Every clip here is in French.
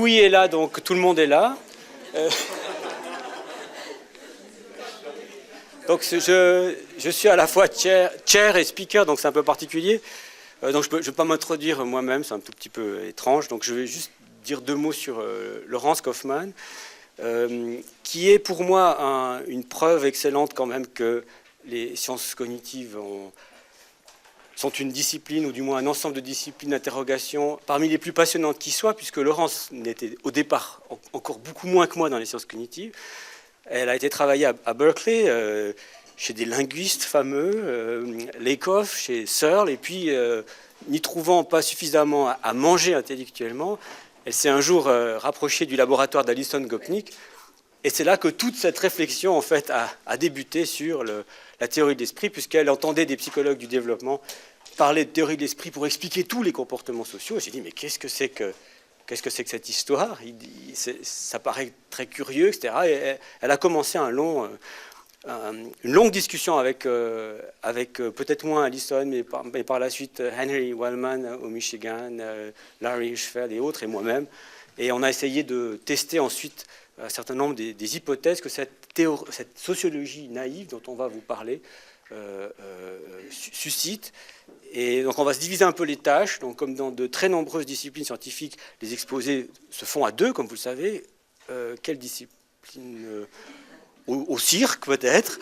Louis est là, donc tout le monde est là. Donc je suis à la fois chair et speaker, donc c'est un peu particulier. Donc je ne vais pas m'introduire moi-même, c'est un tout petit peu étrange. Donc je vais juste dire 2 mots sur Laurence Kaufmann, qui est pour moi une preuve excellente quand même que les sciences cognitives sont une discipline, ou du moins un ensemble de disciplines d'interrogation parmi les plus passionnantes qui soient, puisque Laurence n'était au départ encore beaucoup moins que moi dans les sciences cognitives. Elle a été travaillée à Berkeley, chez des linguistes fameux, Lakoff, chez Searle, et puis, n'y trouvant pas suffisamment à manger intellectuellement, elle s'est un jour rapprochée du laboratoire d'Alison Gopnik, et c'est là que toute cette réflexion en fait, a débuté sur la théorie de l'esprit, puisqu'elle entendait des psychologues du développement parler de théorie de l'esprit pour expliquer tous les comportements sociaux. Et j'ai dit, mais qu'est-ce que c'est que cette histoire? Ça paraît très curieux, etc. Et elle a commencé une longue discussion avec peut-être moins Alison, mais par la suite Henry Wellman au Michigan, Larry Hirschfeld et autres, et moi-même. Et on a essayé de tester ensuite un certain nombre des hypothèses que cette sociologie naïve dont on va vous parler suscite. Et donc on va se diviser un peu les tâches. Donc comme dans de très nombreuses disciplines scientifiques, les exposés se font à 2, comme vous le savez. Quelle discipline au cirque peut-être.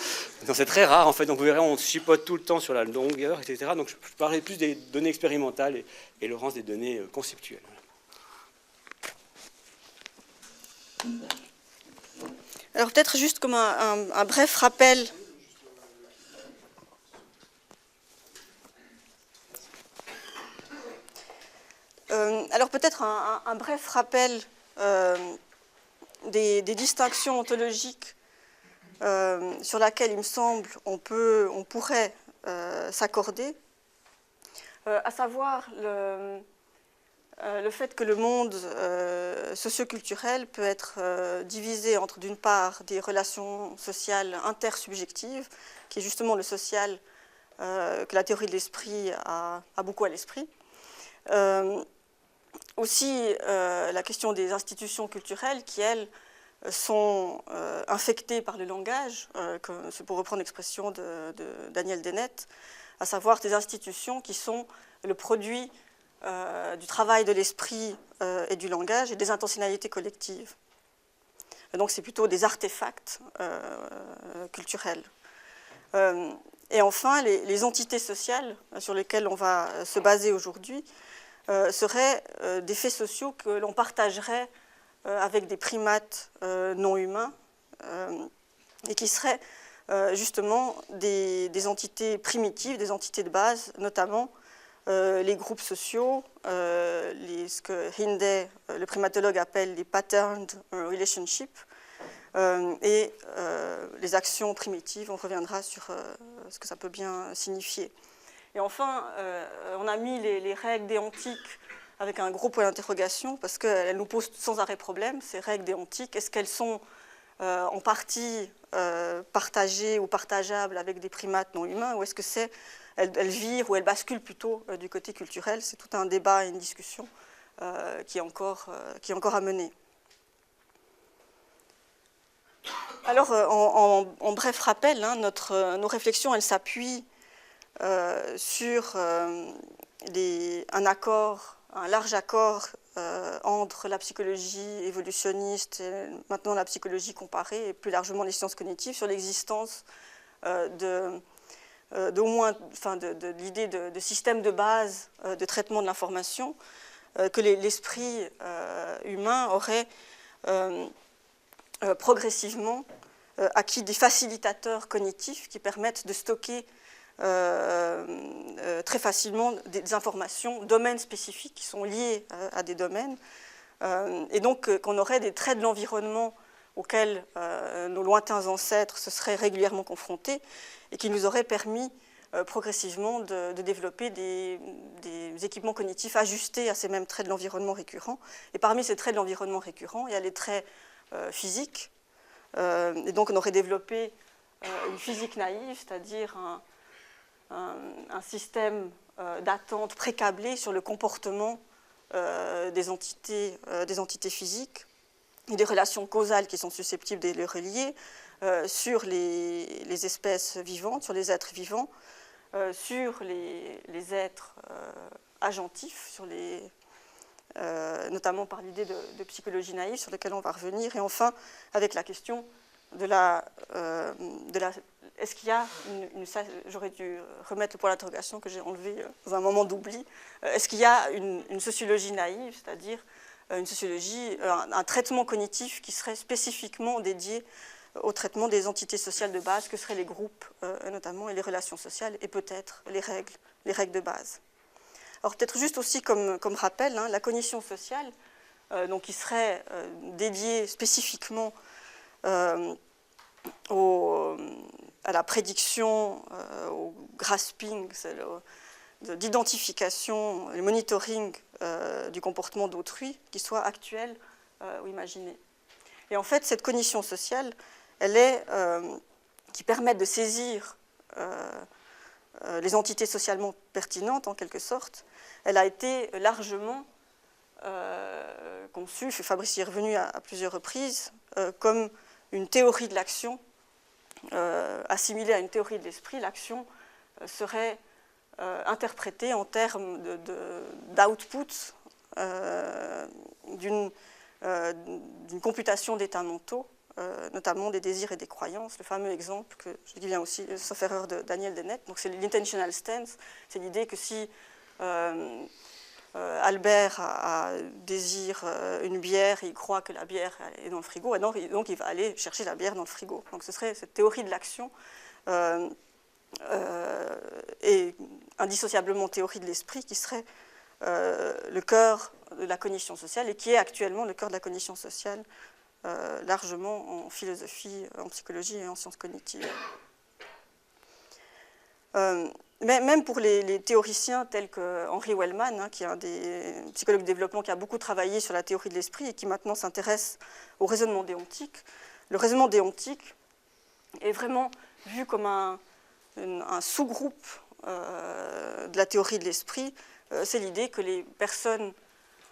C'est très rare en fait. Donc vous verrez, on se chipote tout le temps sur la longueur, etc. Donc je parlerai plus des données expérimentales et Laurence des données conceptuelles. Alors peut-être juste comme un bref rappel. Alors peut-être un bref rappel des distinctions ontologiques sur laquelle il me semble on pourrait s'accorder, à savoir le fait que le monde socioculturel peut être divisé entre d'une part des relations sociales intersubjectives, qui est justement le social que la théorie de l'esprit a beaucoup à l'esprit. Aussi la question des institutions culturelles qui, elles, sont infectées par le langage, c'est pour reprendre l'expression de Daniel Dennett, à savoir des institutions qui sont le produit du travail de l'esprit et du langage et des intentionnalités collectives. Et donc c'est plutôt des artefacts culturels. Et enfin, les entités sociales sur lesquelles on va se baser aujourd'hui seraient des faits sociaux que l'on partagerait avec des primates non humains et qui seraient justement des entités primitives, des entités de base, notamment les groupes sociaux, ce que Hinde, le primatologue, appelle les patterned relationships, et les actions primitives. On reviendra sur ce que ça peut bien signifier. Et enfin, on a mis les règles déontiques avec un gros point d'interrogation, parce qu'elles nous posent sans arrêt problème, ces règles déontiques. Est-ce qu'elles sont en partie partagées ou partageables avec des primates non humains, ou est-ce que elles virent ou elles basculent plutôt du côté culturel? C'est tout un débat et une discussion qui est encore à mener. Alors, en bref rappel, nos réflexions, elles s'appuient sur un large accord entre la psychologie évolutionniste et maintenant la psychologie comparée et plus largement les sciences cognitives sur l'existence de l'idée de système de base de traitement de l'information que l'esprit humain aurait progressivement acquis des facilitateurs cognitifs qui permettent de stocker très facilement des informations, domaines spécifiques qui sont liés à des domaines, et donc qu'on aurait des traits de l'environnement auxquels nos lointains ancêtres se seraient régulièrement confrontés et qui nous auraient permis progressivement de développer des équipements cognitifs ajustés à ces mêmes traits de l'environnement récurrents. Et parmi ces traits de l'environnement récurrents, il y a les traits physiques, et donc on aurait développé une physique naïve, c'est-à-dire un système d'attente précablé sur le comportement des entités physiques et des relations causales qui sont susceptibles de les relier sur les espèces vivantes, sur les êtres vivants, sur les êtres agentifs, sur notamment par l'idée de psychologie naïve sur laquelle on va revenir, et enfin avec la question est-ce qu'il y a j'aurais dû remettre le point d'interrogation que j'ai enlevé dans un moment d'oubli, est-ce qu'il y a une sociologie naïve, c'est-à-dire une sociologie, un traitement cognitif qui serait spécifiquement dédié au traitement des entités sociales de base, que seraient les groupes notamment, et les relations sociales, et peut-être les règles de base. Alors peut-être juste aussi comme rappel, la cognition sociale, donc qui serait dédiée spécifiquement à la prédiction, au grasping, d'identification, le monitoring du comportement d'autrui, qui soit actuel ou imaginé. Et en fait, cette cognition sociale, qui permet de saisir les entités socialement pertinentes, en quelque sorte, elle a été largement conçue, Fabrice y est revenu à plusieurs reprises, comme une théorie de l'action, assimilée à une théorie de l'esprit. L'action serait interprétée en termes d'output d'une computation d'états mentaux, notamment des désirs et des croyances. Le fameux exemple qui vient aussi, sauf erreur, de Daniel Dennett, donc c'est l'intentional stance, c'est l'idée que si Albert désire une bière et il croit que la bière est dans le frigo, et donc il va aller chercher la bière dans le frigo. Donc ce serait cette théorie de l'action et indissociablement théorie de l'esprit qui serait le cœur de la cognition sociale et qui est actuellement le cœur de la cognition sociale largement en philosophie, en psychologie et en sciences cognitives. Mais même pour les théoriciens tels que Henry Wellman, qui est un des psychologues de développement qui a beaucoup travaillé sur la théorie de l'esprit et qui maintenant s'intéresse au raisonnement déontique, le raisonnement déontique est vraiment vu comme un sous-groupe de la théorie de l'esprit. C'est l'idée que les personnes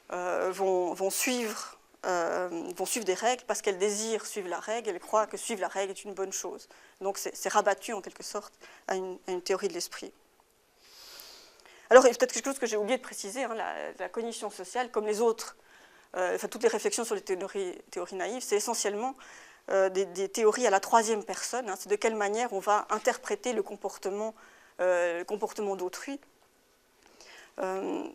vont suivre des règles parce qu'elles désirent suivre la règle, elles croient que suivre la règle est une bonne chose. Donc c'est rabattu en quelque sorte à une théorie de l'esprit. Alors, il y a peut-être quelque chose que j'ai oublié de préciser, la cognition sociale, comme les autres, toutes les réflexions sur les théories naïves, c'est essentiellement des théories à la troisième personne, c'est de quelle manière on va interpréter le comportement d'autrui.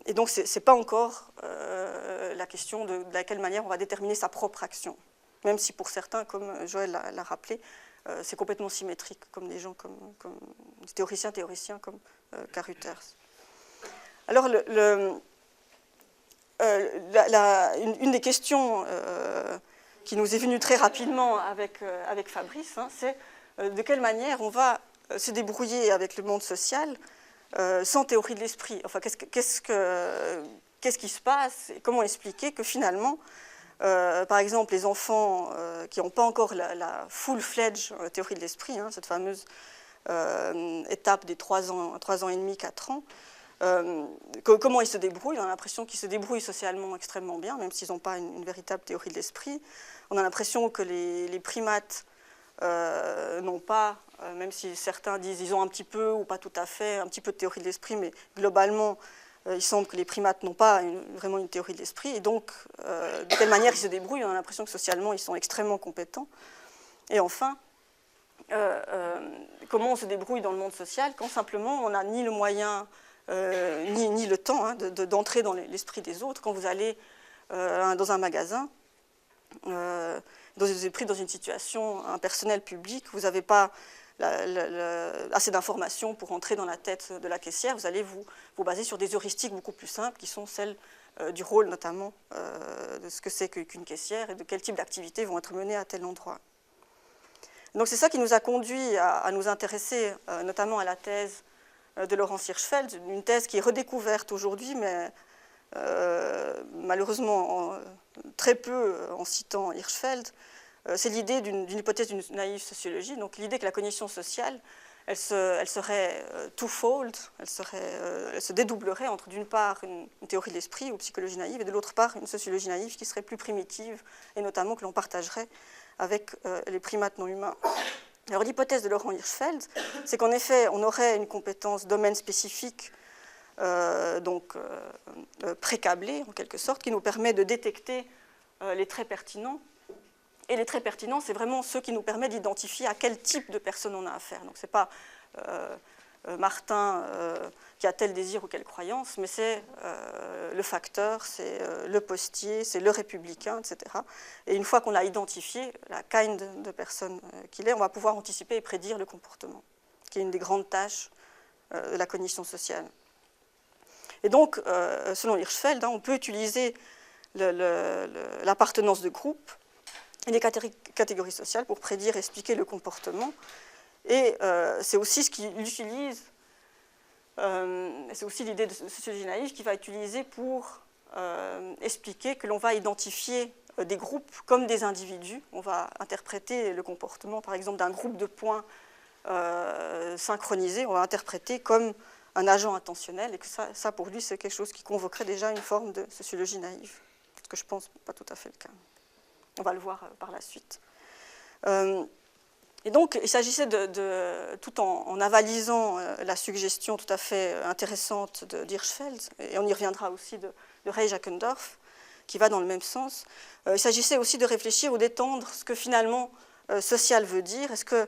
Et donc, ce n'est pas encore la question de laquelle manière on va déterminer sa propre action, même si pour certains, comme Joël l'a rappelé, c'est complètement symétrique, comme des gens comme des théoriciens comme Carruthers. Alors, une des questions qui nous est venue très rapidement avec Fabrice, c'est de quelle manière on va se débrouiller avec le monde social sans théorie de l'esprit. Enfin, qu'est-ce qui se passe et comment expliquer que finalement, par exemple, les enfants qui n'ont pas encore la full-fledged théorie de l'esprit, cette fameuse étape des 3 ans et demi, 4 ans, comment ils se débrouillent. On a l'impression qu'ils se débrouillent socialement extrêmement bien, même s'ils n'ont pas une véritable théorie de l'esprit. On a l'impression que les primates n'ont pas, même si certains disent qu'ils ont un petit peu ou pas tout à fait, un petit peu de théorie de l'esprit, mais globalement, il semble que les primates n'ont pas vraiment une théorie de l'esprit. Et donc, de quelle manière ils se débrouillent, on a l'impression que socialement, ils sont extrêmement compétents. Et enfin, comment on se débrouille dans le monde social quand simplement on n'a ni le moyen ni le temps d'entrer dans l'esprit des autres. Quand vous allez dans un magasin, vous êtes pris dans une situation, un personnel public, vous n'avez pas assez d'informations pour entrer dans la tête de la caissière, vous allez vous baser sur des heuristiques beaucoup plus simples qui sont celles du rôle notamment de ce que c'est qu'une caissière et de quel type d'activités vont être menées à tel endroit. Donc c'est ça qui nous a conduit à nous intéresser notamment à la thèse de Laurence Hirschfeld, une thèse qui est redécouverte aujourd'hui, mais malheureusement très peu en citant Hirschfeld. C'est l'idée d'une hypothèse d'une naïve sociologie, donc l'idée que la cognition sociale elle serait twofold, elle se dédoublerait entre d'une part une théorie de l'esprit ou psychologie naïve et de l'autre part une sociologie naïve qui serait plus primitive et notamment que l'on partagerait avec les primates non humains. Alors l'hypothèse de Laurent Hirschfeld, c'est qu'en effet on aurait une compétence domaine spécifique pré-câblée en quelque sorte qui nous permet de détecter les traits pertinents. Et les traits pertinents, c'est vraiment ceux qui nous permettent d'identifier à quel type de personne on a affaire. Donc, ce n'est pas Martin qui a tel désir ou quelle croyance, mais c'est le facteur, c'est le postier, c'est le républicain, etc. Et une fois qu'on a identifié la kind de personne qu'il est, on va pouvoir anticiper et prédire le comportement, qui est une des grandes tâches de la cognition sociale. Et donc, selon Hirschfeld, on peut utiliser l'appartenance de groupe et les catégories sociales pour prédire et expliquer le comportement. Et c'est aussi ce qu'il utilise, c'est aussi l'idée de sociologie naïve qui va utiliser pour expliquer que l'on va identifier des groupes comme des individus. On va interpréter le comportement, par exemple, d'un groupe de points synchronisés, on va interpréter comme un agent intentionnel, et que ça pour lui, c'est quelque chose qui convoquerait déjà une forme de sociologie naïve, ce que je pense pas tout à fait le cas. On va le voir par la suite. Et donc, il s'agissait tout en avalisant la suggestion tout à fait intéressante d'Hirschfeld, et on y reviendra aussi de Ray Jachendorf, qui va dans le même sens, il s'agissait aussi de réfléchir ou d'étendre ce que finalement social veut dire. Est-ce que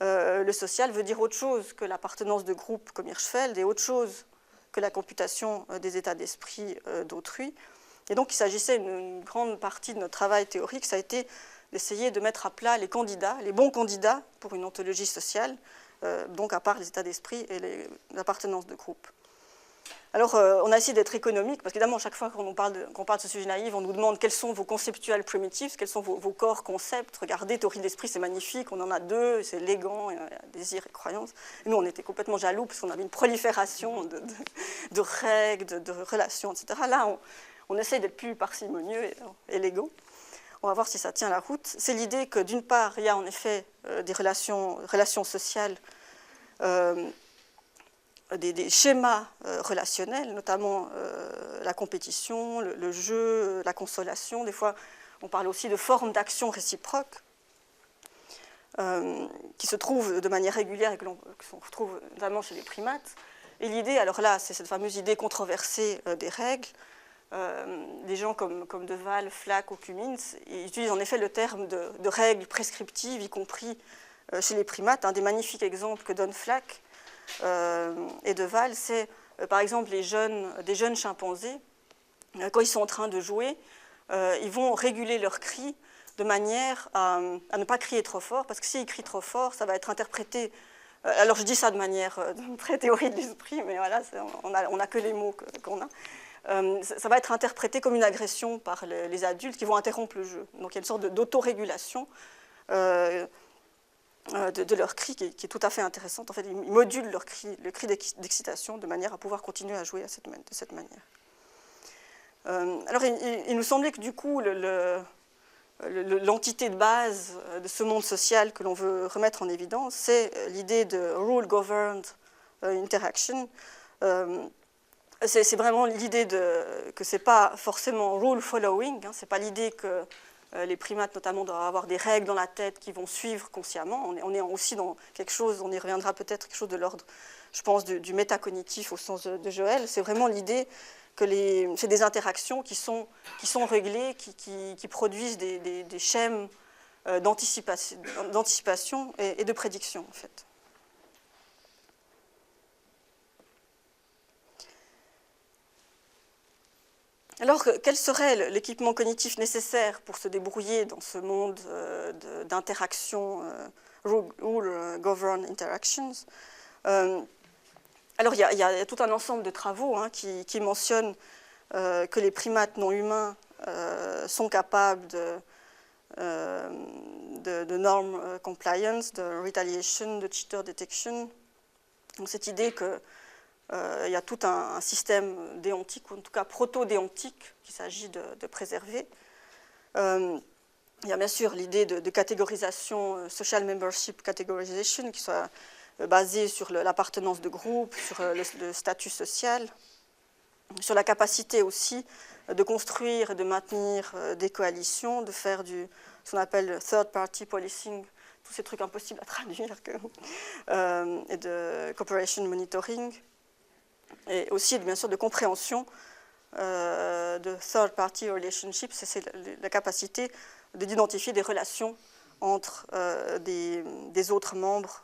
le social veut dire autre chose que l'appartenance de groupe comme Hirschfeld et autre chose que la computation des états d'esprit d'autrui? Et donc, il s'agissait, une grande partie de notre travail théorique, ça a été d'essayer de mettre à plat les candidats, les bons candidats pour une ontologie sociale, donc à part les états d'esprit et l'appartenance de groupe. Alors, on a essayé d'être économique, parce qu'évidemment, chaque fois qu'on parle de sociologie naïve, on nous demande quels sont vos conceptual primitives, quels sont vos corps concepts. Regardez, théorie de l'esprit, c'est magnifique, on en a deux, c'est élégant, désir et croyance. Et nous, on était complètement jaloux, parce qu'on avait une prolifération de règles, de relations, etc. Là, on essaie d'être plus parcimonieux et élégant. On va voir si ça tient la route. C'est l'idée que, d'une part, il y a en effet des relations sociales, des schémas relationnels, notamment la compétition, le jeu, la consolation. Des fois, on parle aussi de formes d'action réciproques qui se trouvent de manière régulière et que l'on retrouve notamment chez les primates. Et l'idée, alors là, c'est cette fameuse idée controversée des règles. Des gens comme De Waal, Flack ou Cummins, ils utilisent en effet le terme de règles prescriptives, y compris chez les primates. Un des magnifiques exemples que donne Flack et De Waal, c'est par exemple des jeunes chimpanzés. Quand ils sont en train de jouer, ils vont réguler leurs cris de manière à ne pas crier trop fort, parce que s'ils crient trop fort, ça va être interprété. Alors je dis ça de manière très théorie de l'esprit, mais voilà, on n'a que les mots qu'on a. Ça va être interprété comme une agression par les adultes qui vont interrompre le jeu. Donc il y a une sorte d'autorégulation de leur cri qui est tout à fait intéressante. En fait, ils modulent le cri d'excitation de manière à pouvoir continuer à jouer de cette manière. Alors il nous semblait que du coup, l'entité de base de ce monde social que l'on veut remettre en évidence, c'est l'idée de rule-governed interaction. C'est vraiment l'idée que ce n'est pas forcément rule following, ce n'est pas l'idée que les primates notamment doivent avoir des règles dans la tête qui vont suivre consciemment. On est aussi dans quelque chose, on y reviendra peut-être, quelque chose de l'ordre, je pense, du métacognitif au sens de Joël. C'est vraiment l'idée que c'est des interactions qui sont réglées, qui produisent des schèmes d'anticipation et de prédiction, en fait. Alors, quel serait l'équipement cognitif nécessaire pour se débrouiller dans ce monde d'interactions, rule-governed interactions? Alors, il y a tout un ensemble de travaux qui mentionnent que les primates non humains sont capables de norm compliance, de retaliation, de cheater detection. Donc, cette idée que il y a tout un système déontique, ou en tout cas proto-déontique, qu'il s'agit de préserver. Il y a bien sûr l'idée de catégorisation, social membership categorization, qui soit basée sur l'appartenance de groupe, sur le statut social, sur la capacité aussi de construire et de maintenir des coalitions, de faire ce qu'on appelle third party policing, tous ces trucs impossibles à traduire, et de cooperation monitoring, et aussi bien sûr de compréhension de third party relationships, c'est la capacité d'identifier des relations entre des autres membres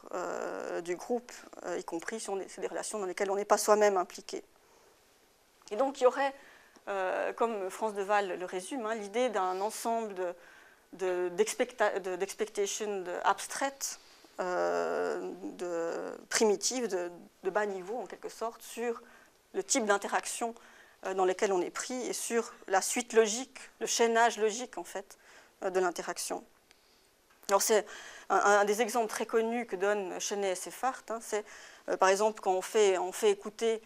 du groupe, y compris si c'est des relations dans lesquelles on n'est pas soi-même impliqué. Et donc il y aurait, comme France Deval le résume, l'idée d'un ensemble d'expectations abstraites, primitives, de bas niveau en quelque sorte, sur le type d'interaction dans lesquelles on est pris et sur la suite logique, le chaînage logique en fait de l'interaction. Alors c'est un des exemples très connus que donnent Chenet et Seyfarth, c'est par exemple quand on fait écouter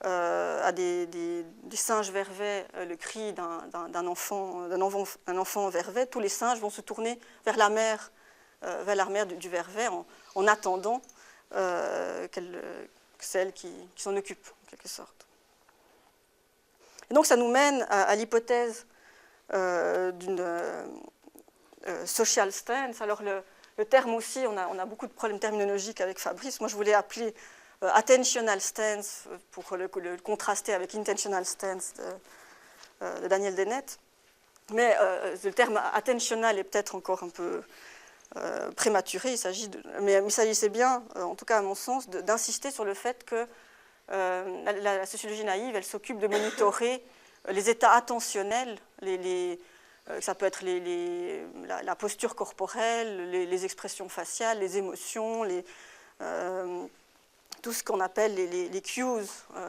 à des singes vervets le cri d'un enfant vervet, tous les singes vont se tourner vers la mère du vervet en attendant que c'est elle qui s'en occupe en quelque sorte. Et donc ça nous mène à l'hypothèse d'une social stance. Alors le terme aussi, on a beaucoup de problèmes terminologiques avec Fabrice. Moi je voulais appeler attentional stance pour le contraster avec intentional stance de Daniel Dennett. Mais le terme attentional est peut-être encore un peu prématuré. Mais il s'agissait bien, en tout cas à mon sens, d'insister sur le fait que la sociologie naïve, elle s'occupe de monitorer les états attentionnels, ça peut être la posture corporelle, les expressions faciales, les émotions, tout ce qu'on appelle les cues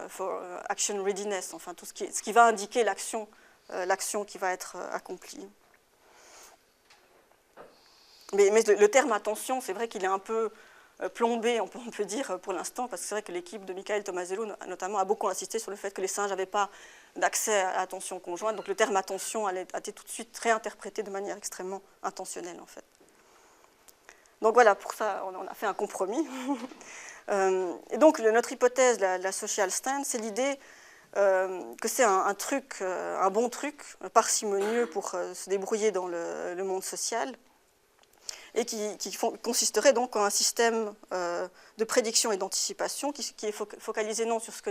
for action readiness, enfin tout ce qui va indiquer l'action qui va être accomplie. Mais le terme attention, c'est vrai qu'il est un peu plombé, on peut dire, pour l'instant, parce que c'est vrai que l'équipe de Michael Tomasello, notamment, a beaucoup insisté sur le fait que les singes n'avaient pas d'accès à l'attention conjointe, donc le terme attention a été tout de suite réinterprété de manière extrêmement intentionnelle, en fait. Donc voilà, pour ça, on a fait un compromis. Et donc, notre hypothèse, la social stance, c'est l'idée que c'est un bon truc, parcimonieux pour se débrouiller dans le monde social, et qui consisterait donc en un système de prédiction et d'anticipation qui est focalisé non sur ce que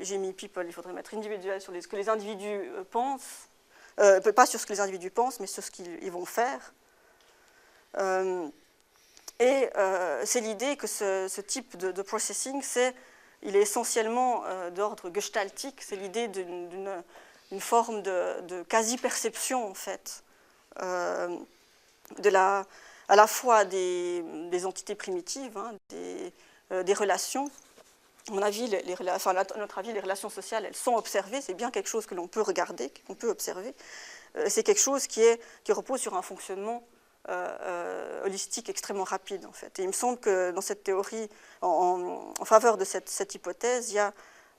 j'ai mis people, il faudrait mettre individuel, sur ce que les individus pensent, pas sur ce que les individus pensent, mais sur ce qu'ils vont faire. C'est l'idée que ce type de processing, il est essentiellement d'ordre gestaltique, c'est l'idée d'une forme de quasi-perception, en fait, à la fois des entités primitives, des relations. À mon avis, à notre avis, les relations sociales, elles sont observées, c'est bien quelque chose que l'on peut regarder, qu'on peut observer. C'est quelque chose qui repose sur un fonctionnement holistique extrêmement rapide, en fait. Et il me semble que dans cette théorie, en faveur de cette hypothèse, il y a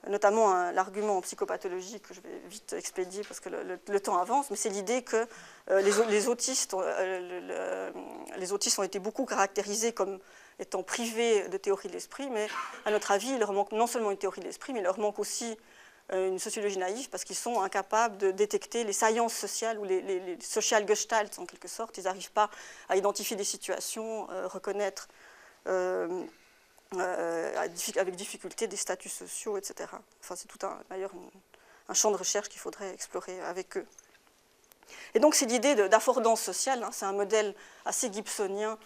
notamment l'argument en psychopathologie que je vais vite expédier parce que le temps avance, mais c'est l'idée que les autistes ont été beaucoup caractérisés comme étant privés de théorie de l'esprit, mais à notre avis, il leur manque non seulement une théorie de l'esprit, mais il leur manque aussi une sociologie naïve parce qu'ils sont incapables de détecter les saillances sociales ou les social gestalts en quelque sorte. Ils n'arrivent pas à identifier des situations, reconnaître avec difficulté des statuts sociaux, etc. Enfin, c'est tout d'ailleurs un champ de recherche qu'il faudrait explorer avec eux. Et donc c'est l'idée d'affordance sociale, c'est un modèle assez gibsonien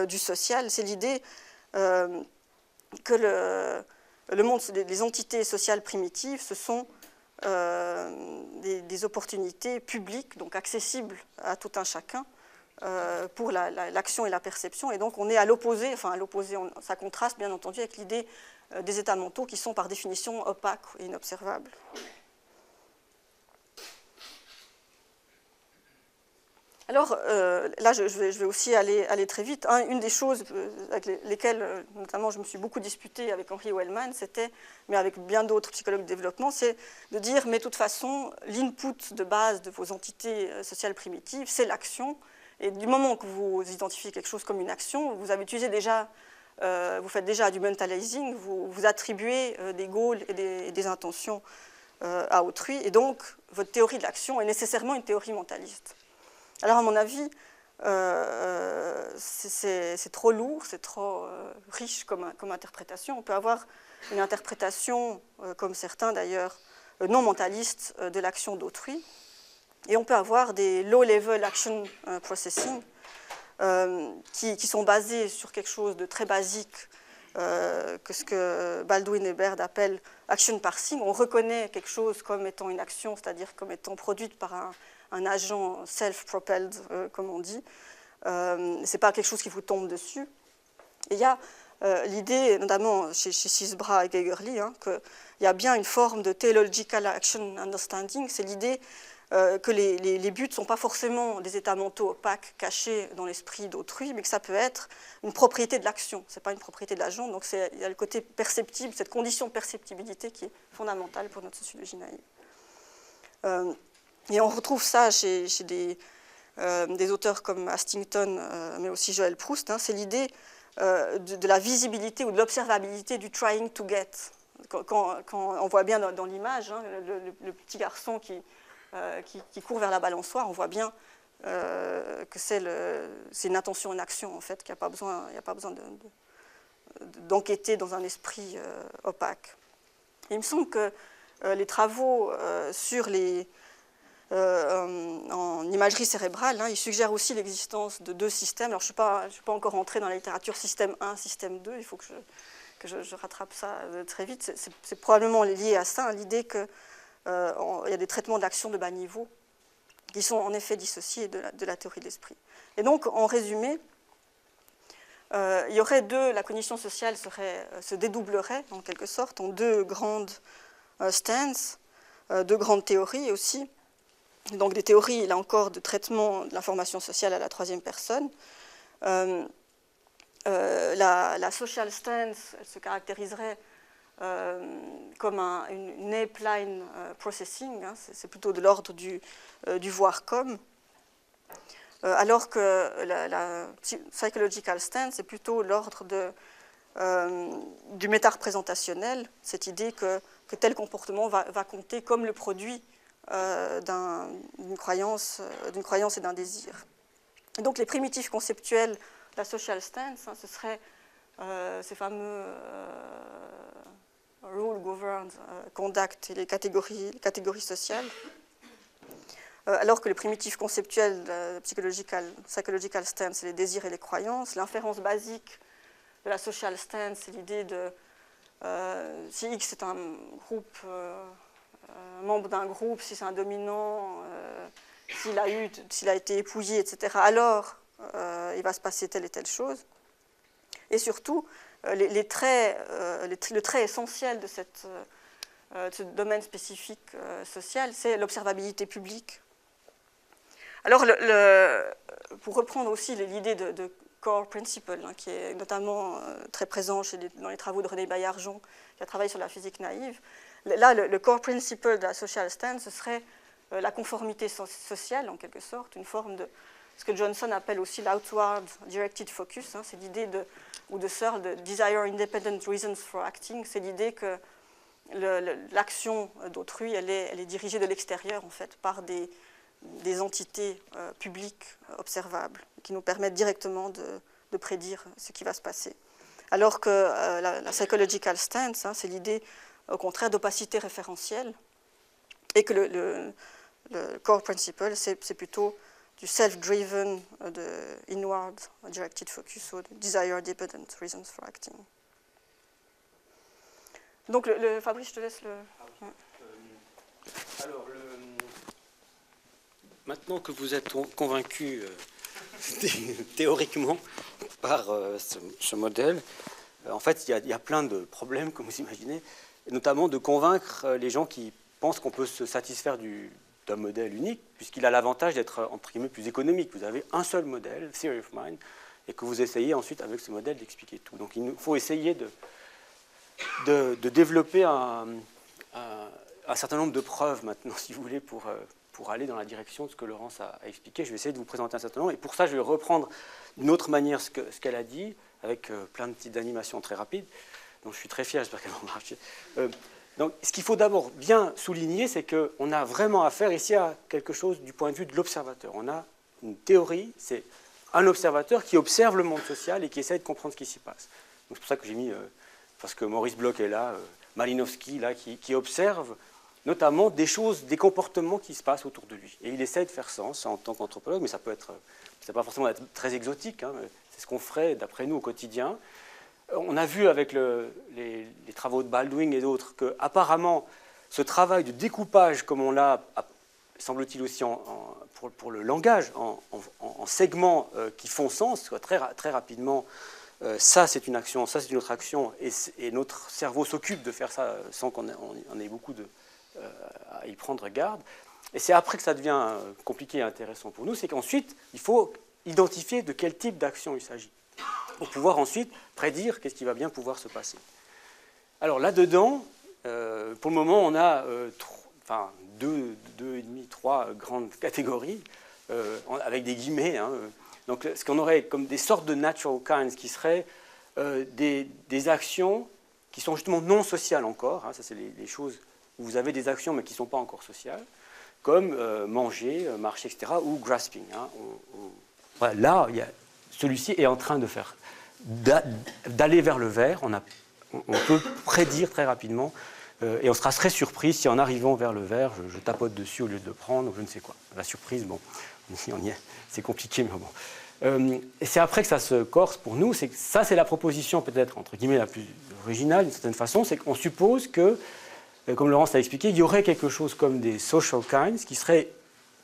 du social, c'est l'idée que le monde, les entités sociales primitives, ce sont des opportunités publiques, donc accessibles à tout un chacun, pour l'action et la perception. Et donc on est à l'opposé, ça contraste bien entendu avec l'idée des états mentaux qui sont par définition opaques et inobservables. Alors là, je vais aussi aller très vite. Une des choses avec lesquelles, notamment, je me suis beaucoup disputée avec Henri Wellman, mais avec bien d'autres psychologues de développement, c'est de dire, mais de toute façon, l'input de base de vos entités sociales primitives, c'est l'action. Et du moment que vous identifiez quelque chose comme une action, vous avez utilisé déjà vous faites déjà du mentalizing, vous attribuez des goals et des intentions à autrui, et donc votre théorie de l'action est nécessairement une théorie mentaliste. Alors à mon avis, c'est trop lourd, c'est trop riche comme interprétation. On peut avoir une interprétation, comme certains d'ailleurs, non mentaliste de l'action d'autrui, et on peut avoir des low-level action processing qui sont basés sur quelque chose de très basique, que ce que Baldwin et Baird appellent action parsing. On reconnaît quelque chose comme étant une action, c'est-à-dire comme étant produite par un agent self-propelled, comme on dit. Ce n'est pas quelque chose qui vous tombe dessus. Et il y a l'idée, notamment chez Sisbra et Geigerli, qu'il y a bien une forme de teleological action understanding. C'est l'idée que les buts ne sont pas forcément des états mentaux opaques, cachés dans l'esprit d'autrui, mais que ça peut être une propriété de l'action. Ce n'est pas une propriété de l'agent, donc il y a le côté perceptible, cette condition de perceptibilité qui est fondamentale pour notre sociologie naïve. Et on retrouve ça chez des auteurs comme Hastington, mais aussi Joël Proust. C'est l'idée de la visibilité ou de l'observabilité du trying to get. Quand on voit bien dans l'image, le petit garçon qui court vers la balançoire, on voit bien que c'est une intention, une action, en fait, qu'il n'y a pas besoin d'enquêter dans un esprit opaque. Et il me semble que les travaux sur en imagerie cérébrale, ils suggèrent aussi l'existence de deux systèmes. Alors, je ne suis pas encore entrée dans la littérature système 1, système 2, il faut que je rattrape ça très vite. C'est probablement lié à ça, l'idée qu'il y a des traitements d'action de bas niveau qui sont en effet dissociés de la théorie de l'esprit. Et donc, en résumé, il y aurait la cognition sociale se dédoublerait, en quelque sorte, en deux grandes stances, deux grandes théories aussi. Donc des théories, là encore, de traitement de l'information sociale à la troisième personne. La social stance, elle se caractériserait comme une ape-line processing, c'est plutôt de l'ordre du voir comme, alors que la psychological stance est plutôt l'ordre du méta-représentationnel, cette idée que tel comportement va compter comme le produit d'une croyance et d'un désir. Et donc les primitifs conceptuels de la social stance, ce seraient ces fameux rule governed conduct et les catégories sociales, alors que les primitifs conceptuels de la psychological stance, c'est les désirs et les croyances. L'inférence basique de la social stance, c'est l'idée de si X est un groupe, membre d'un groupe, si c'est un dominant, s'il a été épouillé, etc., alors il va se passer telle et telle chose. Et surtout, le trait essentiel de ce domaine spécifique social, c'est l'observabilité publique. Alors, pour reprendre aussi l'idée de core principle, qui est notamment très présent dans les travaux de René Baillargeon, qui a travaillé sur la physique naïve, là, le core principle de la social stance, ce serait la conformité sociale, en quelque sorte, une forme de ce que Johnson appelle aussi l'outward directed focus, c'est l'idée ou de Searle de desire independent reasons for acting, c'est l'idée que l'action d'autrui, elle est dirigée de l'extérieur, en fait, par des entités publiques observables, qui nous permettent directement de prédire ce qui va se passer. Alors que la psychological stance, c'est l'idée, au contraire, d'opacité référentielle, et que le core principle, c'est plutôt du self-driven, de inward directed focus, ou de desire dependent reasons for acting. Donc, Fabrice, je te laisse le... Alors, maintenant que vous êtes convaincu théoriquement par ce modèle, en fait, il y a plein de problèmes, comme vous imaginez, notamment de convaincre les gens qui pensent qu'on peut se satisfaire d'un modèle unique, puisqu'il a l'avantage d'être, entre guillemets, plus économique. Vous avez un seul modèle, Theory of Mind, et que vous essayez ensuite, avec ce modèle, d'expliquer tout. Donc, il faut essayer de développer un certain nombre de preuves, maintenant, si vous voulez, pour aller dans la direction de ce que Laurence a expliqué. Je vais essayer de vous présenter un certain nombre. Et pour ça, je vais reprendre d'une autre manière ce qu'elle a dit, avec plein de petites animations très rapides. Donc je suis très fier, j'espère qu'elles vont marcher. Donc ce qu'il faut d'abord bien souligner, c'est qu'on a vraiment affaire ici à quelque chose du point de vue de l'observateur. On a une théorie, c'est un observateur qui observe le monde social et qui essaie de comprendre ce qui s'y passe. Donc c'est pour ça que j'ai mis, parce que Maurice Bloch est là, Malinowski, là, qui observe notamment des choses, des comportements qui se passent autour de lui. Et il essaie de faire sens en tant qu'anthropologue, mais ça peut être, c'est pas forcément être très exotique, hein, c'est ce qu'on ferait d'après nous au quotidien. On a vu avec les travaux de Baldwin et d'autres qu'apparemment, ce travail de découpage, comme on l'a, semble-t-il aussi pour le langage, en segments qui font sens, très rapidement, ça c'est une action, ça c'est une autre action, et notre cerveau s'occupe de faire ça sans qu'on ait beaucoup à y prendre garde. Et c'est après que ça devient compliqué et intéressant pour nous, c'est qu'ensuite, il faut identifier de quel type d'action il s'agit, pour pouvoir ensuite prédire qu'est-ce qui va bien pouvoir se passer. Alors là-dedans, pour le moment, on a trois grandes catégories, avec des guillemets. Hein. Donc ce qu'on aurait comme des sortes de natural kinds, qui seraient des actions qui sont justement non sociales encore, hein. Ça c'est les choses où vous avez des actions mais qui ne sont pas encore sociales, comme manger, marcher, etc., ou grasping. Hein. Voilà, là, celui-ci est en train de faire d'aller vers le vert. On peut prédire très rapidement, et on sera très surpris si en arrivant vers le vert, je tapote dessus au lieu de le prendre, ou je ne sais quoi. La surprise, bon, on y est, c'est compliqué, mais bon. Et c'est après que ça se corse pour nous. Ça, c'est la proposition peut-être, entre guillemets, la plus originale, d'une certaine façon, c'est qu'on suppose que, comme Laurence l'a expliqué, il y aurait quelque chose comme des social kinds qui seraient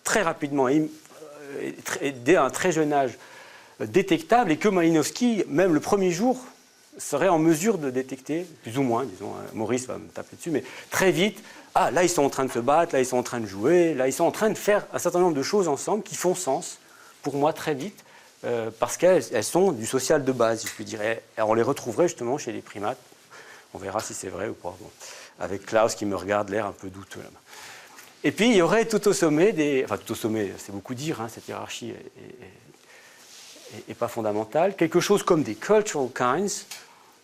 très rapidement, dès un très jeune âge, détectables, et que Malinowski, même le premier jour, serait en mesure de détecter, plus ou moins, disons, Maurice va me taper dessus, mais très vite, là ils sont en train de se battre, là ils sont en train de jouer, là ils sont en train de faire un certain nombre de choses ensemble qui font sens, pour moi, très vite, parce qu'elles sont du social de base, si je puis dire. Et on les retrouverait justement chez les primates. On verra si c'est vrai ou pas. Bon. Avec Klaus qui me regarde l'air un peu douteux là-bas. Et puis il y aurait tout au sommet enfin tout au sommet, c'est beaucoup dire, hein, cette hiérarchie est pas fondamentale, quelque chose comme des cultural kinds,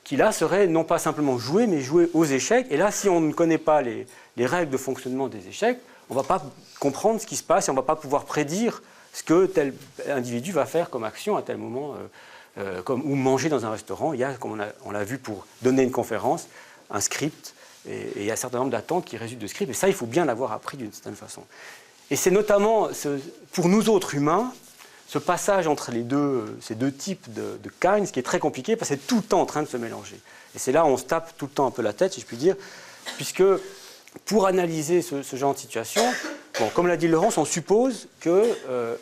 qui là seraient non pas simplement jouer, mais jouer aux échecs. Et là, si on ne connaît pas les règles de fonctionnement des échecs, on ne va pas comprendre ce qui se passe et on ne va pas pouvoir prédire ce que tel individu va faire comme action à tel moment, ou manger dans un restaurant. Il y a, comme on l'a vu pour donner une conférence, un script, et il y a un certain nombre d'attentes qui résultent de script, et ça, il faut bien l'avoir appris d'une certaine façon. Et c'est notamment, pour nous autres humains, ce passage entre ces deux types de kinds qui est très compliqué, parce que c'est tout le temps en train de se mélanger. Et c'est là où on se tape tout le temps un peu la tête, si je puis dire, puisque pour analyser ce genre de situation, bon, comme l'a dit Laurence, on suppose qu'il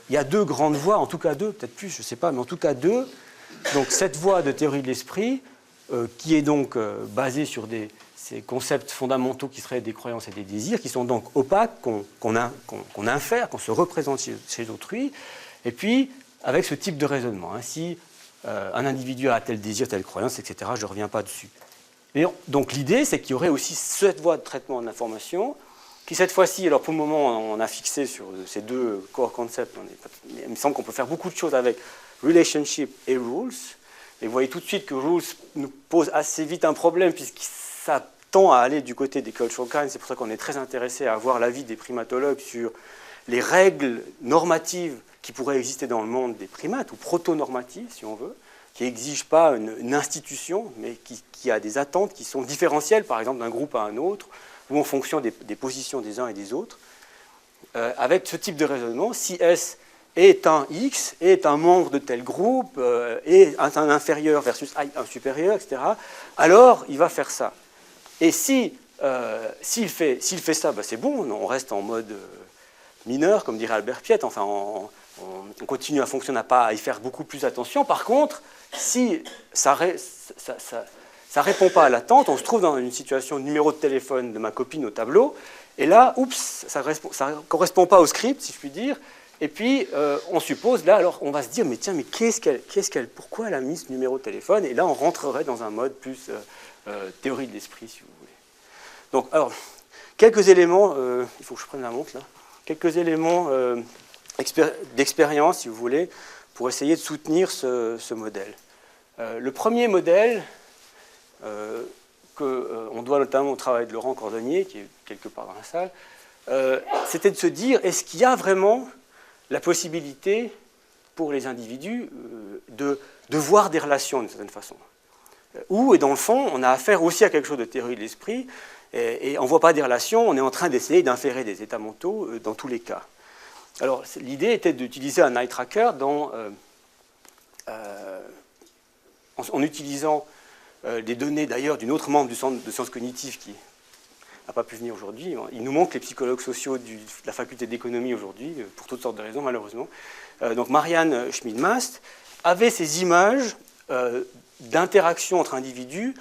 y a deux grandes voies, en tout cas deux, peut-être plus, je ne sais pas, mais en tout cas deux. Donc cette voie de théorie de l'esprit, qui est donc basée sur ces concepts fondamentaux qui seraient des croyances et des désirs, qui sont donc opaques, qu'on infère, qu'on se représente chez autrui, et puis avec ce type de raisonnement. Hein, si un individu a tel désir, telle croyance, etc., je ne reviens pas dessus. Et donc l'idée, c'est qu'il y aurait aussi cette voie de traitement de l'information, qui cette fois-ci, alors pour le moment, on a fixé sur ces deux core concepts, il me semble qu'on peut faire beaucoup de choses avec relationship et rules. Et vous voyez tout de suite que rules nous pose assez vite un problème, puisque ça tend à aller du côté des cultural kinds. C'est pour ça qu'on est très intéressé à avoir l'avis des primatologues sur les règles normatives qui pourraient exister dans le monde des primates, ou proto-normatives, si on veut, qui n'exigent pas une institution, mais qui a des attentes qui sont différentielles, par exemple, d'un groupe à un autre, ou en fonction des positions des uns et des autres. Avec ce type de raisonnement, si S est un X, est un membre de tel groupe, est un inférieur versus un supérieur, etc., alors il va faire ça. Et s'il fait ça, ben c'est bon, on reste en mode mineur, comme dirait Albert Piet, enfin on continue à fonctionner, à pas y faire beaucoup plus attention. Par contre, si ça répond pas à l'attente, on se trouve dans une situation de numéro de téléphone de ma copine au tableau, et là, oups, ça correspond pas au script, si je puis dire, et puis on suppose, là, alors on va se dire, mais tiens, mais pourquoi elle a mis ce numéro de téléphone? Et là, on rentrerait dans un mode plus théorie de l'esprit, si vous voulez. Donc, alors, quelques éléments, il faut que je prenne la montre, là, quelques éléments d'expérience, si vous voulez, pour essayer de soutenir ce modèle. Le premier modèle, qu'on doit notamment au travail de Laurent Cordonnier, qui est quelque part dans la salle, c'était de se dire, est-ce qu'il y a vraiment la possibilité pour les individus de voir des relations d'une certaine façon? Ou, et dans le fond, on a affaire aussi à quelque chose de théorie de l'esprit, et on ne voit pas des relations, on est en train d'essayer d'inférer des états mentaux dans tous les cas. Alors, l'idée était d'utiliser un eye tracker en utilisant des données d'ailleurs d'une autre membre du centre de sciences cognitives qui n'a pas pu venir aujourd'hui. Il nous manque les psychologues sociaux de la faculté d'économie aujourd'hui, pour toutes sortes de raisons malheureusement. Donc Marianne Schmid-Mast avait ces images d'interaction entre individus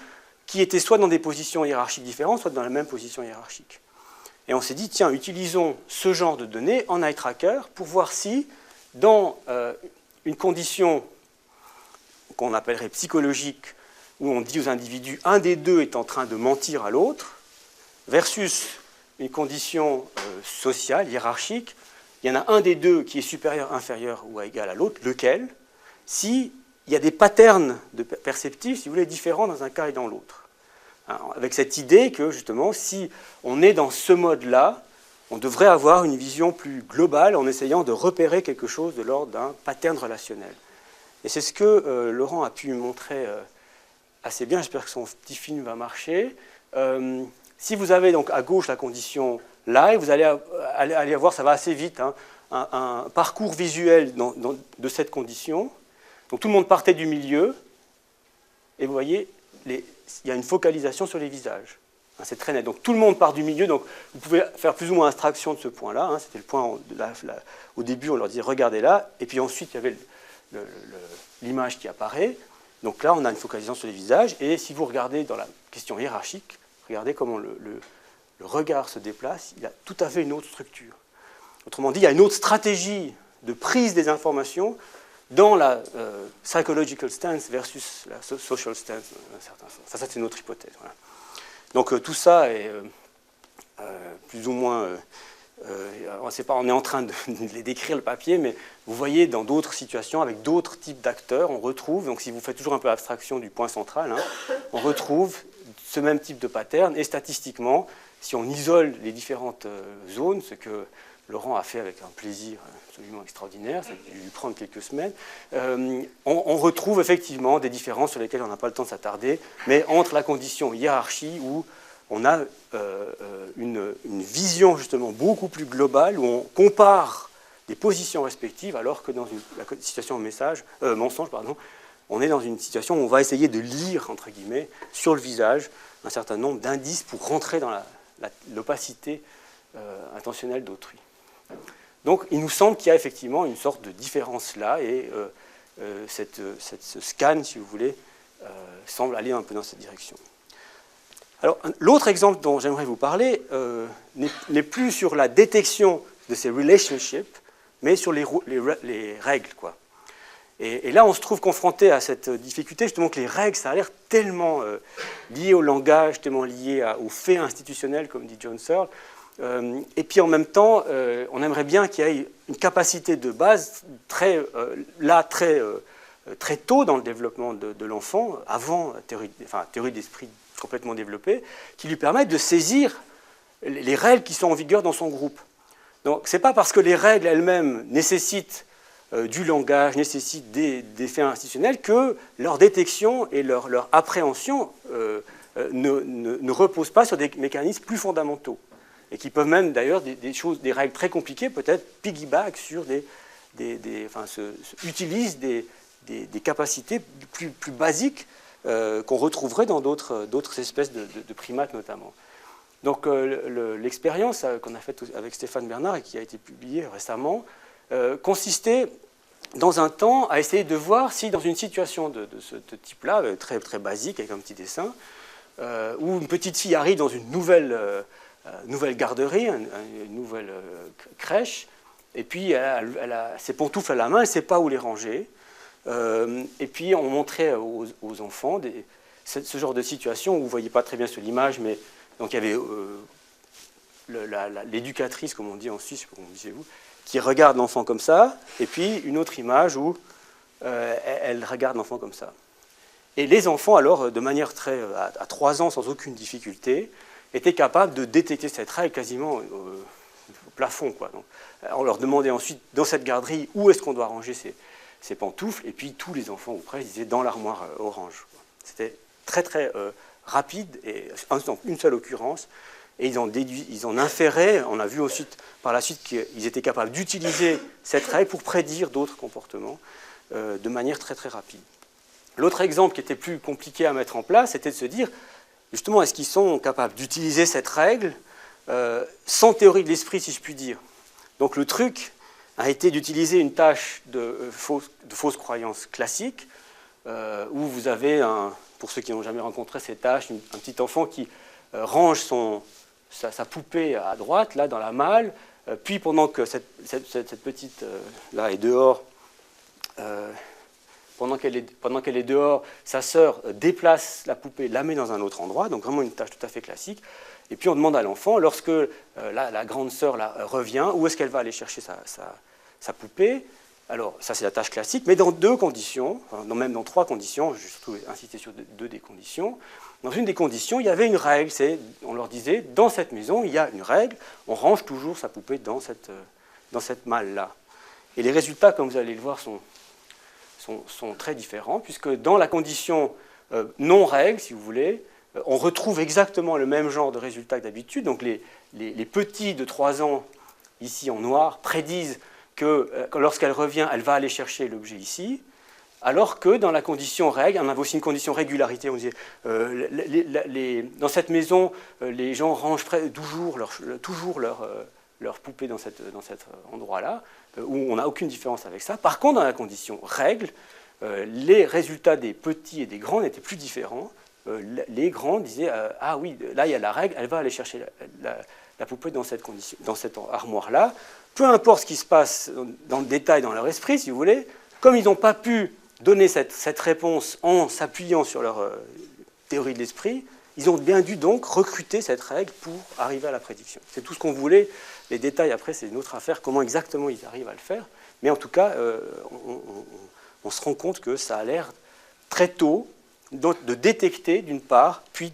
qui étaient soit dans des positions hiérarchiques différentes, soit dans la même position hiérarchique. Et on s'est dit, tiens, utilisons ce genre de données en eye tracker pour voir si, dans une condition qu'on appellerait psychologique, où on dit aux individus, un des deux est en train de mentir à l'autre, versus une condition sociale, hiérarchique, il y en a un des deux qui est supérieur, inférieur ou égal à l'autre, lequel, s'il y a des patterns perceptifs, si vous voulez, différents dans un cas et dans l'autre. Avec cette idée que, justement, si on est dans ce mode-là, on devrait avoir une vision plus globale en essayant de repérer quelque chose de l'ordre d'un pattern relationnel. Et c'est ce que Laurent a pu montrer assez bien, j'espère que son petit film va marcher. Si vous avez donc à gauche la condition live, vous allez voir, ça va assez vite, hein, un parcours visuel de cette condition. Donc tout le monde partait du milieu, et vous voyez, il y a une focalisation sur les visages. Hein, c'est très net. Donc tout le monde part du milieu, donc vous pouvez faire plus ou moins abstraction de ce point-là. Hein, c'était le point, au début on leur disait regardez là, et puis ensuite il y avait l'image qui apparaît. Donc là on a une focalisation sur les visages, et si vous regardez dans la question hiérarchique, regardez comment le regard se déplace, il a tout à fait une autre structure. Autrement dit, il y a une autre stratégie de prise des informations dans la psychological stance versus la social stance, d'un certain sens. Ça c'est une autre hypothèse. Voilà. Donc tout ça est plus ou moins... on est en train de décrire le papier, mais vous voyez dans d'autres situations, avec d'autres types d'acteurs, on retrouve, donc si vous faites toujours un peu abstraction du point central, hein, on retrouve ce même type de pattern, et statistiquement, si on isole les différentes zones, ce que Laurent a fait avec un plaisir absolument extraordinaire, ça a dû lui prendre quelques semaines, on retrouve effectivement des différences sur lesquelles on n'a pas le temps de s'attarder, mais entre la condition hiérarchie où on a une vision justement beaucoup plus globale, où on compare des positions respectives, alors que dans la situation mensonge, on est dans une situation où on va essayer de lire, entre guillemets, sur le visage, un certain nombre d'indices pour rentrer dans l'opacité intentionnelle d'autrui. Donc il nous semble qu'il y a effectivement une sorte de différence là, et ce scan, si vous voulez, semble aller un peu dans cette direction. Alors, l'autre exemple dont j'aimerais vous parler n'est plus sur la détection de ces relationships, mais sur les règles, quoi. Et là, on se trouve confronté à cette difficulté, justement, que les règles, ça a l'air tellement lié au langage, tellement lié aux faits institutionnels, comme dit John Searle. Et puis, en même temps, on aimerait bien qu'il y ait une capacité de base très tôt dans le développement de l'enfant, avant la théorie d'esprit complètement développée, qui lui permettent de saisir les règles qui sont en vigueur dans son groupe. Donc, ce n'est pas parce que les règles elles-mêmes nécessitent du langage, nécessitent des faits institutionnels, que leur détection et leur appréhension ne reposent pas sur des mécanismes plus fondamentaux, et qui peuvent même, d'ailleurs, des règles très compliquées, peut-être piggyback sur utilisent des capacités plus basiques qu'on retrouverait dans d'autres espèces de primates notamment. Donc l'expérience qu'on a faite avec Stéphane Bernard et qui a été publiée récemment consistait dans un temps à essayer de voir si dans une situation de ce type-là, très, très basique avec un petit dessin, où une petite fille arrive dans une nouvelle garderie, une nouvelle crèche, et puis elle a ses pantoufles à la main, elle ne sait pas où les ranger. Et puis on montrait aux enfants ce genre de situation où vous ne voyez pas très bien sur l'image, mais donc il y avait l'éducatrice, comme on dit en Suisse, comme on dit chez vous, qui regarde l'enfant comme ça, et puis une autre image où elle regarde l'enfant comme ça. Et les enfants, alors, de manière à 3 ans, sans aucune difficulté, étaient capables de détecter cette règle quasiment au plafond, quoi. Donc, on leur demandait ensuite, dans cette garderie, où est-ce qu'on doit ranger ces pantoufles, et puis tous les enfants, ou presque, disaient dans l'armoire orange. C'était très, très rapide, et une seule occurrence, et ils en inféraient, on a vu ensuite, par la suite, qu'ils étaient capables d'utiliser cette règle pour prédire d'autres comportements de manière très, très rapide. L'autre exemple qui était plus compliqué à mettre en place, c'était de se dire, justement, est-ce qu'ils sont capables d'utiliser cette règle sans théorie de l'esprit, si je puis dire. Donc le truc a été d'utiliser une tâche de fausse croyance classique, où vous avez, pour ceux qui n'ont jamais rencontré ces tâches, un petit enfant qui range sa poupée à droite, là, dans la malle, puis pendant que cette petite là est dehors, pendant qu'elle est dehors, sa sœur déplace la poupée, la met dans un autre endroit, donc vraiment une tâche tout à fait classique. Et puis on demande à l'enfant, lorsque la grande sœur revient, où est-ce qu'elle va aller chercher sa poupée. Alors ça c'est la tâche classique, mais dans 2 conditions, même dans 3 conditions, je vais surtout insister sur 2 des conditions. Dans une des conditions, il y avait une règle, on leur disait, dans cette maison, il y a une règle, on range toujours sa poupée dans cette malle-là. Et les résultats, comme vous allez le voir, sont très différents, puisque dans la condition non-règle, si vous voulez, on retrouve exactement le même genre de résultats que d'habitude. Donc les petits de 3 ans, ici en noir, prédisent que lorsqu'elle revient, elle va aller chercher l'objet ici, alors que dans la condition règle, on avait aussi une condition régularité, on disait, dans cette maison, les gens rangent toujours leur poupée dans cet endroit-là, où on n'a aucune différence avec ça. Par contre, dans la condition règle, les résultats des petits et des grands n'étaient plus différents. Les grands disaient ah oui, là il y a la règle, elle va aller chercher la poupée dans cette armoire-là. Peu importe ce qui se passe dans le détail dans leur esprit, si vous voulez, comme ils n'ont pas pu donner cette réponse en s'appuyant sur leur théorie de l'esprit, ils ont bien dû donc recruter cette règle pour arriver à la prédiction. C'est tout ce qu'on voulait. Les détails après, c'est une autre affaire, comment exactement ils arrivent à le faire. Mais en tout cas, on se rend compte que ça a l'air très tôt de détecter d'une part, puis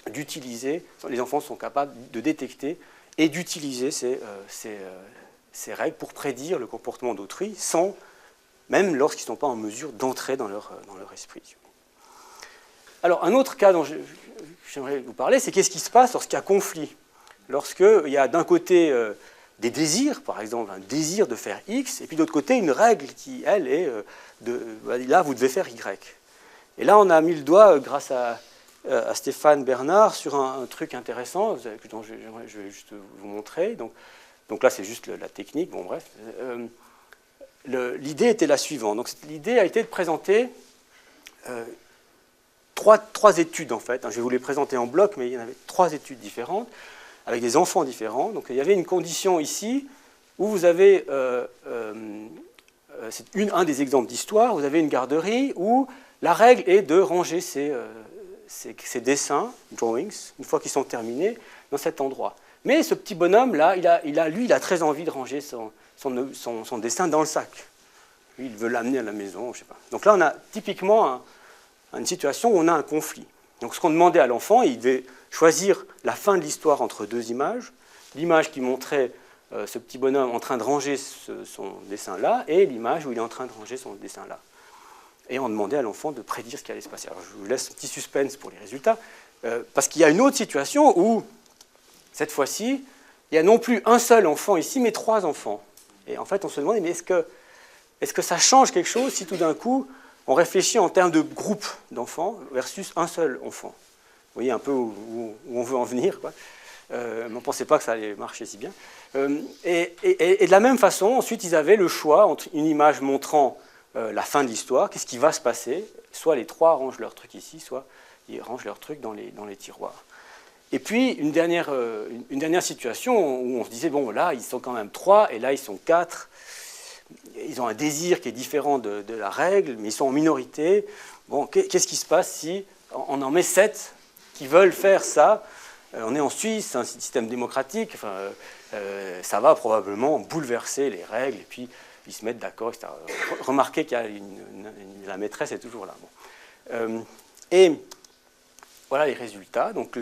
d'utiliser, les enfants sont capables de détecter et d'utiliser ces règles pour prédire le comportement d'autrui, même lorsqu'ils ne sont pas en mesure d'entrer dans leur esprit. Alors un autre cas dont j'aimerais vous parler, c'est qu'est-ce qui se passe lorsqu'il y a conflit, lorsqu'il y a d'un côté des désirs, par exemple un désir de faire X, et puis d'autre côté une règle qui, elle, est là vous devez faire Y. Et là, on a mis le doigt, grâce à Stéphane Bernard, sur un truc intéressant, dont je vais juste vous montrer. Donc là, c'est juste la technique, bon bref. L'idée était la suivante. L'idée a été de présenter trois études, en fait. Je vais vous les présenter en bloc, mais il y en avait 3 études différentes, avec des enfants différents. Donc il y avait une condition ici, où vous avez, c'est un des exemples d'histoire, vous avez une garderie où la règle est de ranger ces dessins, drawings, une fois qu'ils sont terminés, dans cet endroit. Mais ce petit bonhomme-là, il a très envie de ranger son dessin dans le sac. Lui, il veut l'amener à la maison, je sais pas. Donc là, on a typiquement une situation où on a un conflit. Donc ce qu'on demandait à l'enfant, il devait choisir la fin de l'histoire entre 2 images. L'image qui montrait ce petit bonhomme en train de ranger son dessin-là, et l'image où il est en train de ranger son dessin-là. Et on demandait à l'enfant de prédire ce qui allait se passer. Alors je vous laisse un petit suspense pour les résultats, parce qu'il y a une autre situation où, cette fois-ci, il y a non plus un seul enfant ici, mais 3 enfants. Et en fait, on se demandait, mais est-ce que ça change quelque chose si tout d'un coup, on réfléchit en termes de groupe d'enfants versus un seul enfant? Vous voyez un peu où on veut en venir, quoi. Mais on ne pensait pas que ça allait marcher si bien. Et de la même façon, ensuite, ils avaient le choix entre une image montrant la fin de l'histoire, qu'est-ce qui va se passer, soit les 3 rangent leur truc ici, soit ils rangent leur truc dans les tiroirs. Et puis, une dernière situation où on se disait, bon, là, ils sont quand même 3, et là, ils sont 4. Ils ont un désir qui est différent de la règle, mais ils sont en minorité. Bon, qu'est-ce qui se passe si on en met 7 qui veulent faire ça? On est en Suisse, c'est un système démocratique, enfin, ça va probablement bouleverser les règles, et puis ils se mettent d'accord, etc. Remarquez qu'il y a la maîtresse est toujours là. Bon. Et voilà les résultats. Donc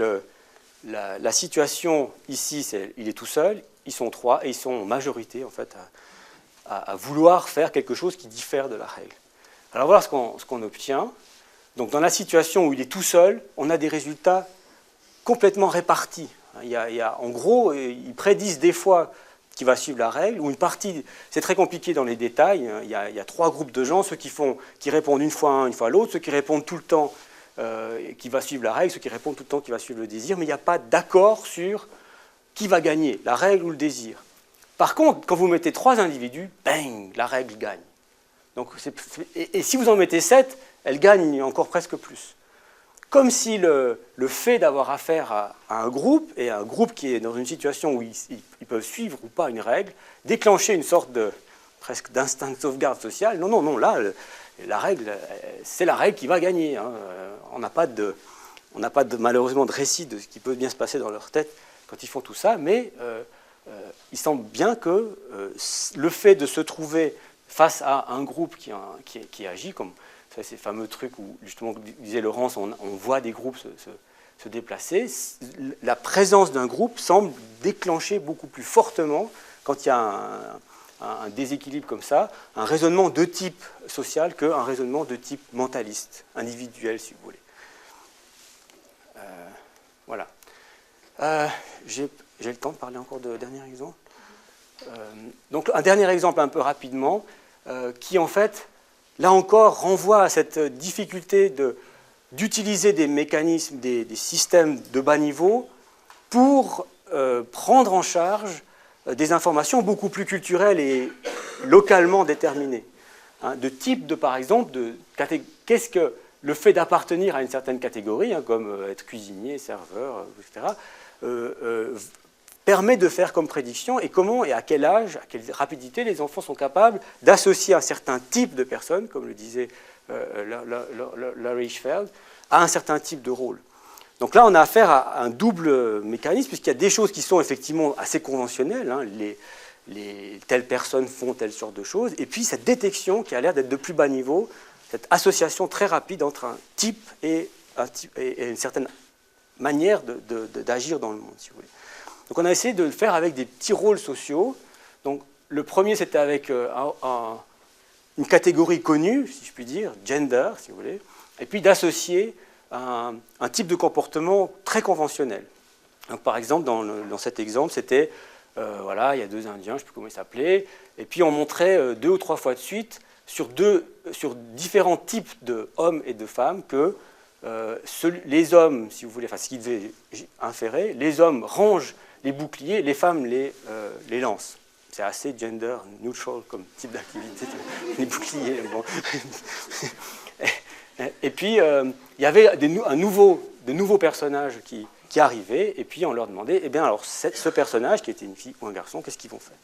la situation ici, il est tout seul, ils sont 3 et ils sont en majorité en fait à vouloir faire quelque chose qui diffère de la règle. Alors voilà ce qu'on obtient. Donc dans la situation où il est tout seul, on a des résultats complètement répartis. En gros, ils prédisent des fois qui va suivre la règle, ou une partie, c'est très compliqué dans les détails, il y a 3 groupes de gens, ceux qui répondent une fois un, une fois l'autre, ceux qui répondent tout le temps qui va suivre la règle, ceux qui répondent tout le temps qui va suivre le désir, mais il n'y a pas d'accord sur qui va gagner, la règle ou le désir. Par contre, quand vous mettez 3 individus, bang, la règle gagne. Donc, et si vous en mettez 7, elle gagne encore presque plus. Comme si le fait d'avoir affaire à un groupe, et un groupe qui est dans une situation où ils peuvent suivre ou pas une règle, déclencher une sorte presque d'instinct de sauvegarde sociale. Non, non, non, là, la règle, c'est la règle qui va gagner. Hein. On n'a pas malheureusement de récit de ce qui peut bien se passer dans leur tête quand ils font tout ça, mais il semble bien que le fait de se trouver face à un groupe qui agit, comme ces fameux trucs où, justement, disait Laurence, on voit des groupes se déplacer, la présence d'un groupe semble déclencher beaucoup plus fortement, quand il y a un déséquilibre comme ça, un raisonnement de type social qu'un raisonnement de type mentaliste, individuel, si vous voulez. Voilà. J'ai le temps de parler encore de dernier exemple. Donc un dernier exemple un peu rapidement, qui en fait, là encore, renvoie à cette difficulté d'utiliser des mécanismes, des systèmes de bas niveau pour prendre en charge des informations beaucoup plus culturelles et localement déterminées. Hein, de type, par exemple, qu'est-ce que le fait d'appartenir à une certaine catégorie, hein, comme être cuisinier, serveur, etc., permet de faire comme prédiction, et comment et à quel âge, à quelle rapidité les enfants sont capables d'associer un certain type de personnes, comme le disait Larry Hirschfeld, à un certain type de rôle. Donc là, on a affaire à un double mécanisme, puisqu'il y a des choses qui sont effectivement assez conventionnelles, hein, telles personnes font telle sorte de choses, et puis cette détection qui a l'air d'être de plus bas niveau, cette association très rapide entre un type et une certaine manière d'agir dans le monde, si vous voulez. Donc on a essayé de le faire avec des petits rôles sociaux. Donc le premier, c'était avec une catégorie connue, si je puis dire, gender, si vous voulez, et puis d'associer un type de comportement très conventionnel. Donc, par exemple, dans cet exemple, c'était, voilà, il y a 2 Indiens, je ne sais plus comment ils s'appelaient, et puis on montrait 2 ou 3 fois de suite sur différents types d'hommes et de femmes que les hommes, si vous voulez, enfin ce qu'ils devaient inférer, les hommes rangent les boucliers, les femmes les lancent. C'est assez gender neutral comme type d'activité, les boucliers. Bon. Et puis, il y avait de nouveaux personnages qui arrivaient, et puis on leur demandait, eh bien alors, ce personnage, qui était une fille ou un garçon, qu'est-ce qu'ils vont faire?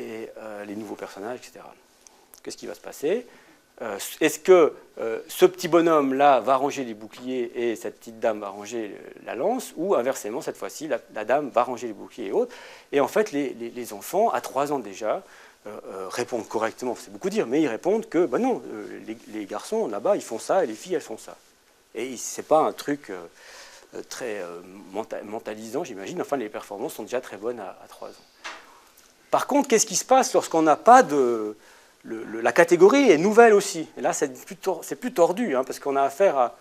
Et les nouveaux personnages, etc. Qu'est-ce qui va se passer? Est-ce que ce petit bonhomme-là va ranger les boucliers et cette petite dame va ranger la lance, ou inversement, cette fois-ci, la dame va ranger les boucliers et autres? Et en fait, les enfants, à 3 ans déjà, répondent correctement, c'est beaucoup dire, mais ils répondent que ben non, les garçons là-bas, ils font ça et les filles, elles font ça. Et ce n'est pas un truc très mentalisant, j'imagine. Enfin, les performances sont déjà très bonnes à 3 ans. Par contre, qu'est-ce qui se passe lorsqu'on n'a pas de... la catégorie est nouvelle aussi. Et là, c'est plus tordu, hein, parce qu'on a affaire à...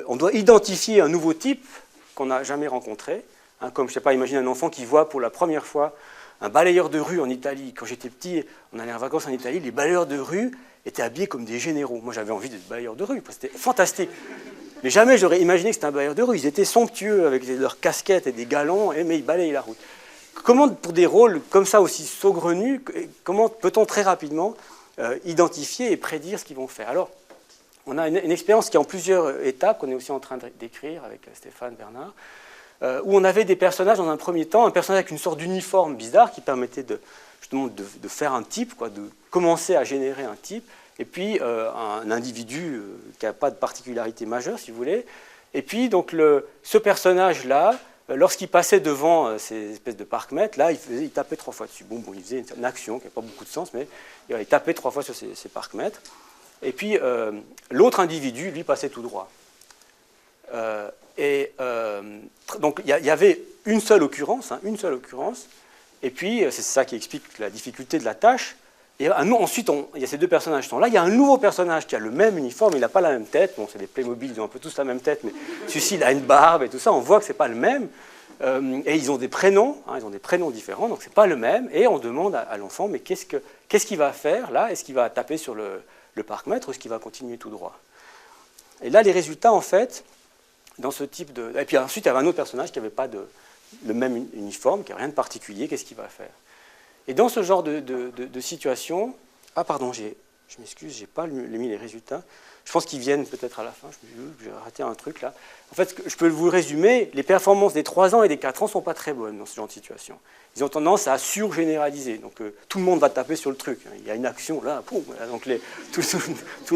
on doit identifier un nouveau type qu'on n'a jamais rencontré. Hein, comme, je ne sais pas, imagine un enfant qui voit pour la première fois un balayeur de rue en Italie. Quand j'étais petit, on allait en vacances en Italie, les balayeurs de rue étaient habillés comme des généraux. Moi, j'avais envie d'être balayeur de rue, c'était fantastique. Mais jamais j'aurais imaginé que c'était un balayeur de rue. Ils étaient somptueux avec leurs casquettes et des galons, mais ils balayaient la route. Comment, pour des rôles comme ça aussi saugrenus, comment peut-on très rapidement identifier et prédire ce qu'ils vont faire? Alors, on a une expérience qui est en plusieurs étapes, qu'on est aussi en train d'écrire avec Stéphane Bernard, où on avait des personnages dans un premier temps, un personnage avec une sorte d'uniforme bizarre qui permettait justement de faire un type, quoi, de commencer à générer un type, et puis un individu qui n'a pas de particularité majeure, si vous voulez. Et puis, donc, ce personnage-là, lorsqu'il passait devant ces espèces de parcs-mètres, là, il tapait 3 fois dessus. Bon, il faisait une action qui n'a pas beaucoup de sens, mais il tapait 3 fois sur ces parcs-mètres. et puis l'autre individu, lui, passait tout droit. Donc il y avait une seule occurrence, et puis c'est ça qui explique la difficulté de la tâche. Et ensuite, il y a ces deux personnages qui sont là. Il y a un nouveau personnage qui a le même uniforme, il n'a pas la même tête. Bon, c'est des Playmobil, ils ont un peu tous la même tête, mais celui-ci, il a une barbe et tout ça. On voit que ce n'est pas le même. Et ils ont des prénoms, ils ont des prénoms différents, donc ce n'est pas le même. Et on demande à l'enfant, mais qu'est-ce qu'il va faire là? Est-ce qu'il va taper sur le parc-mètre ou est-ce qu'il va continuer tout droit? Et là, les résultats, en fait, dans ce type de... Et puis ensuite, il y avait un autre personnage qui n'avait pas le même uniforme, qui n'a rien de particulier. Qu'est-ce qu'il va faire? Et dans ce genre de situation... Ah, pardon, je m'excuse, je n'ai pas mis les résultats. Je pense qu'ils viennent peut-être à la fin. J'ai raté un truc là. En fait, je peux vous résumer. Les performances des 3 ans et des 4 ans ne sont pas très bonnes dans ce genre de situation. Ils ont tendance à surgénéraliser. Donc, tout le monde va taper sur le truc. Il y a une action là, poum, voilà, donc tout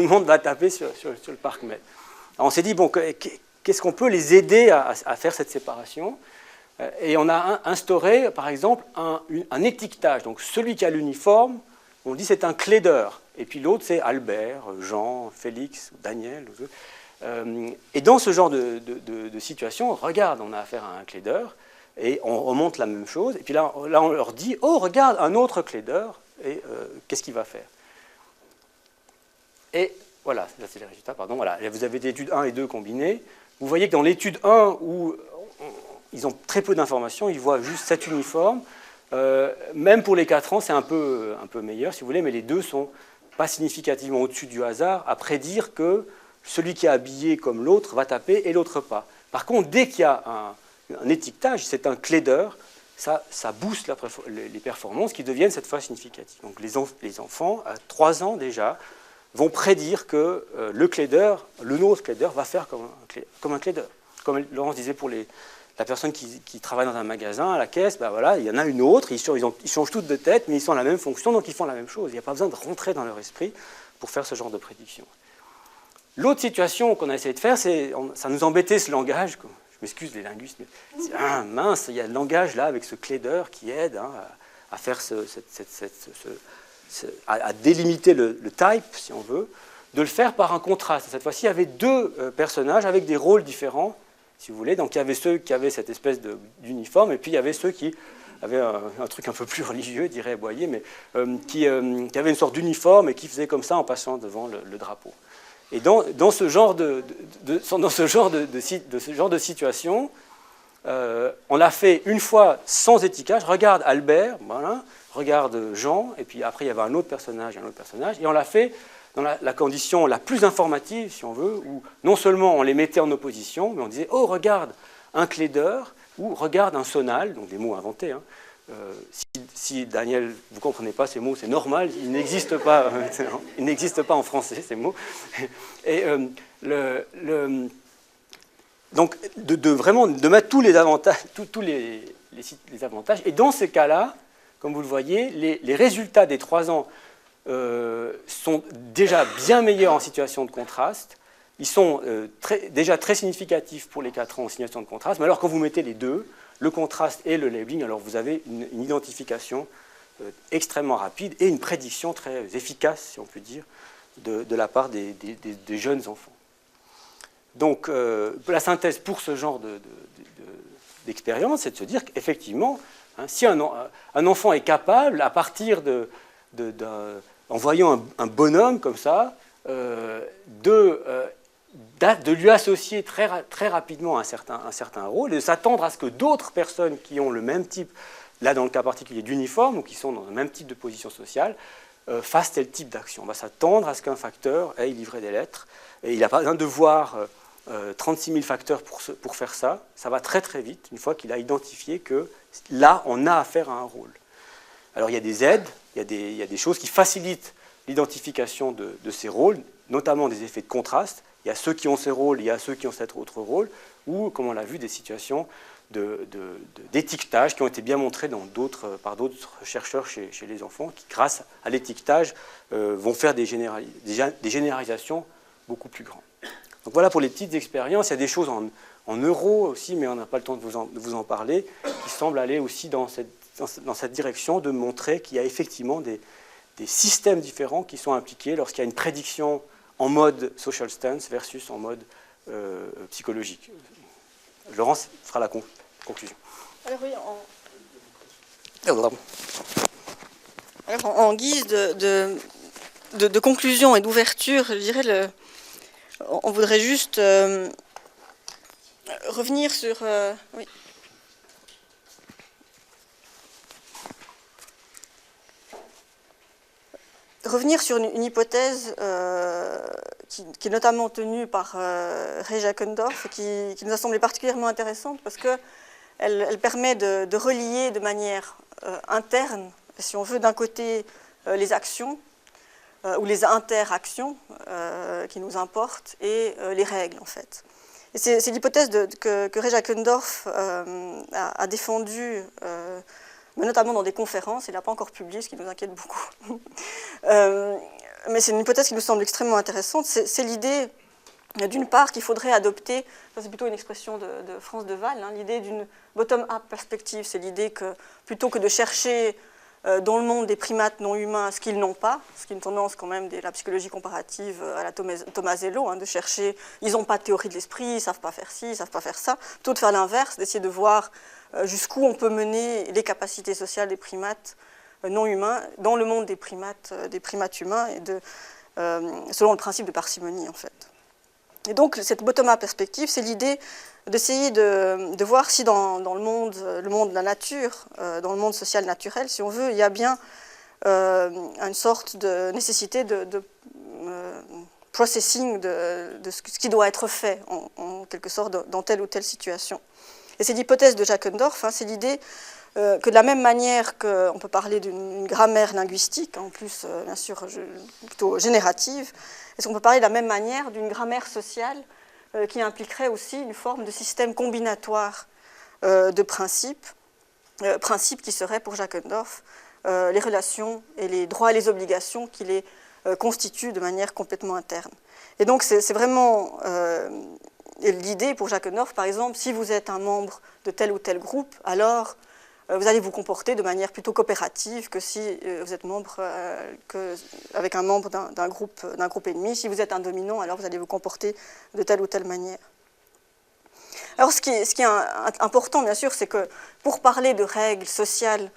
le monde va taper sur le parc-mètre. Alors, on s'est dit, bon, qu'est-ce qu'on peut les aider à faire cette séparation? Et on a instauré, par exemple, un étiquetage. Donc, celui qui a l'uniforme, on dit c'est un clédeur. Et puis l'autre, c'est Albert, Jean, Félix, Daniel. Et dans ce genre de situation, regarde, on a affaire à un clédeur, et on remonte la même chose. Et puis là on leur dit, oh, regarde, un autre clédeur, et qu'est-ce qu'il va faire? Et voilà, là c'est les résultats, pardon. Voilà. Vous avez l'étude 1 et 2 combinées. Vous voyez que dans l'étude 1, où ils ont très peu d'informations, ils voient juste cet uniforme. Même pour les 4 ans, c'est un peu meilleur, si vous voulez, mais les deux ne sont pas significativement au-dessus du hasard à prédire que celui qui est habillé comme l'autre va taper et l'autre pas. Par contre, dès qu'il y a un étiquetage, c'est un clédeur, ça booste les performances qui deviennent cette fois significatives. Donc les enfants, à 3 ans déjà, vont prédire que le nôtre clédeur va faire comme un clédeur. Comme Laurence disait pour la personne qui travaille dans un magasin, à la caisse, ben voilà, il y en a une autre, ils changent toutes de tête, mais ils sont à la même fonction, donc ils font la même chose. Il n'y a pas besoin de rentrer dans leur esprit pour faire ce genre de prédiction. L'autre situation qu'on a essayé de faire, ça nous embêtait ce langage, je m'excuse les linguistes, mais mince, il y a le langage là avec ce clédeur qui aide à faire à délimiter le type, si on veut, de le faire par un contraste. Cette fois-ci, il y avait deux personnages avec des rôles différents, si vous voulez. Donc il y avait ceux qui avaient cette espèce d'uniforme, et puis il y avait ceux qui avaient un truc un peu plus religieux, dirait Boyer, mais qui avaient une sorte d'uniforme et qui faisaient comme ça en passant devant le drapeau. Et dans ce genre de situation, on l'a fait une fois sans étiquetage. Regarde Albert, voilà, regarde Jean, et puis après il y avait un autre personnage, et on l'a fait dans la condition la plus informative, si on veut, où non seulement on les mettait en opposition, mais on disait « Oh, regarde un clédeur » ou « Regarde un sonal », donc des mots inventés. Hein. Si Daniel, vous ne comprenez pas ces mots, c'est normal, ils n'existent pas en français, ces mots. Et donc, vraiment de mettre tous les avantages, tous les avantages. Et dans ces cas-là, comme vous le voyez, les résultats des 3 ans sont déjà bien meilleurs en situation de contraste. Ils sont déjà très significatifs pour les 4 ans en situation de contraste. Mais alors, quand vous mettez les deux, le contraste et le labeling, alors vous avez une identification extrêmement rapide et une prédiction très efficace, si on peut dire, de la part des jeunes enfants. Donc, la synthèse pour ce genre d'expérience, c'est de se dire qu'effectivement, hein, si un enfant est capable, à partir en voyant un bonhomme comme ça, de lui associer très rapidement un certain rôle et de s'attendre à ce que d'autres personnes qui ont le même type, là dans le cas particulier d'uniforme, ou qui sont dans le même type de position sociale, fassent tel type d'action. On va s'attendre à ce qu'un facteur aille livrer des lettres, et il n'a pas besoin de voir 36 000 facteurs pour faire ça. Ça va très très vite, une fois qu'il a identifié que là, on a affaire à un rôle. Alors il y a des aides, il y a des choses qui facilitent l'identification de ces rôles, notamment des effets de contraste. Il y a ceux qui ont ces rôles, il y a ceux qui ont cet autre rôle, ou, comme on l'a vu, des situations d'étiquetage qui ont été bien montrées par d'autres chercheurs chez les enfants, qui, grâce à l'étiquetage, vont faire des généralisations beaucoup plus grandes. Donc voilà pour les petites expériences. Il y a des choses en euros aussi, mais on n'a pas le temps de vous en parler, qui semblent aller aussi dans cette direction de montrer qu'il y a effectivement des systèmes différents qui sont impliqués lorsqu'il y a une prédiction en mode social stance versus en mode psychologique. Laurence fera la conclusion. Alors oui, en guise de conclusion et d'ouverture, je dirais, on voudrait juste revenir sur... oui. Revenir sur une hypothèse qui est notamment tenue par Ray Jachendorf et qui nous a semblé particulièrement intéressante parce qu'elle permet de relier de manière interne, si on veut, d'un côté les actions ou les interactions qui nous importent et les règles en fait. Et c'est l'hypothèse que Ray Jachendorf a défendue mais notamment dans des conférences. Il n'a pas encore publié, ce qui nous inquiète beaucoup. Mais c'est une hypothèse qui nous semble extrêmement intéressante. C'est l'idée, d'une part, qu'il faudrait adopter, ça c'est plutôt une expression de France de Waal, hein, l'idée d'une bottom-up perspective. C'est l'idée que plutôt que de chercher dans le monde des primates non humains ce qu'ils n'ont pas, ce qui est une tendance quand même de la psychologie comparative à la Tomasello, hein, de chercher, ils n'ont pas de théorie de l'esprit, ils ne savent pas faire ci, ils ne savent pas faire ça, plutôt de faire l'inverse, d'essayer de voir jusqu'où on peut mener les capacités sociales des primates non humains dans le monde des primates humains, et selon le principe de parcimonie en fait. Et donc cette bottom-up perspective, c'est l'idée d'essayer de voir si dans le monde de la nature, dans le monde social naturel, si on veut, il y a bien une sorte de nécessité de processing de ce qui doit être fait en quelque sorte dans telle ou telle situation. Et c'est l'hypothèse de Jachendorf, hein, c'est l'idée que de la même manière qu'on peut parler d'une grammaire linguistique, en plus bien sûr plutôt générative, est-ce qu'on peut parler de la même manière d'une grammaire sociale qui impliquerait aussi une forme de système combinatoire de principes qui seraient pour Jachendorf les relations et les droits et les obligations qui les constituent de manière complètement interne. Et donc c'est vraiment l'idée pour Jachendorf, par exemple, si vous êtes un membre de tel ou tel groupe, alors vous allez vous comporter de manière plutôt coopérative que si vous êtes membre avec un membre d'un groupe ennemi. Si vous êtes un dominant, alors vous allez vous comporter de telle ou telle manière. Alors ce qui est important, bien sûr, c'est que pour parler de règles sociales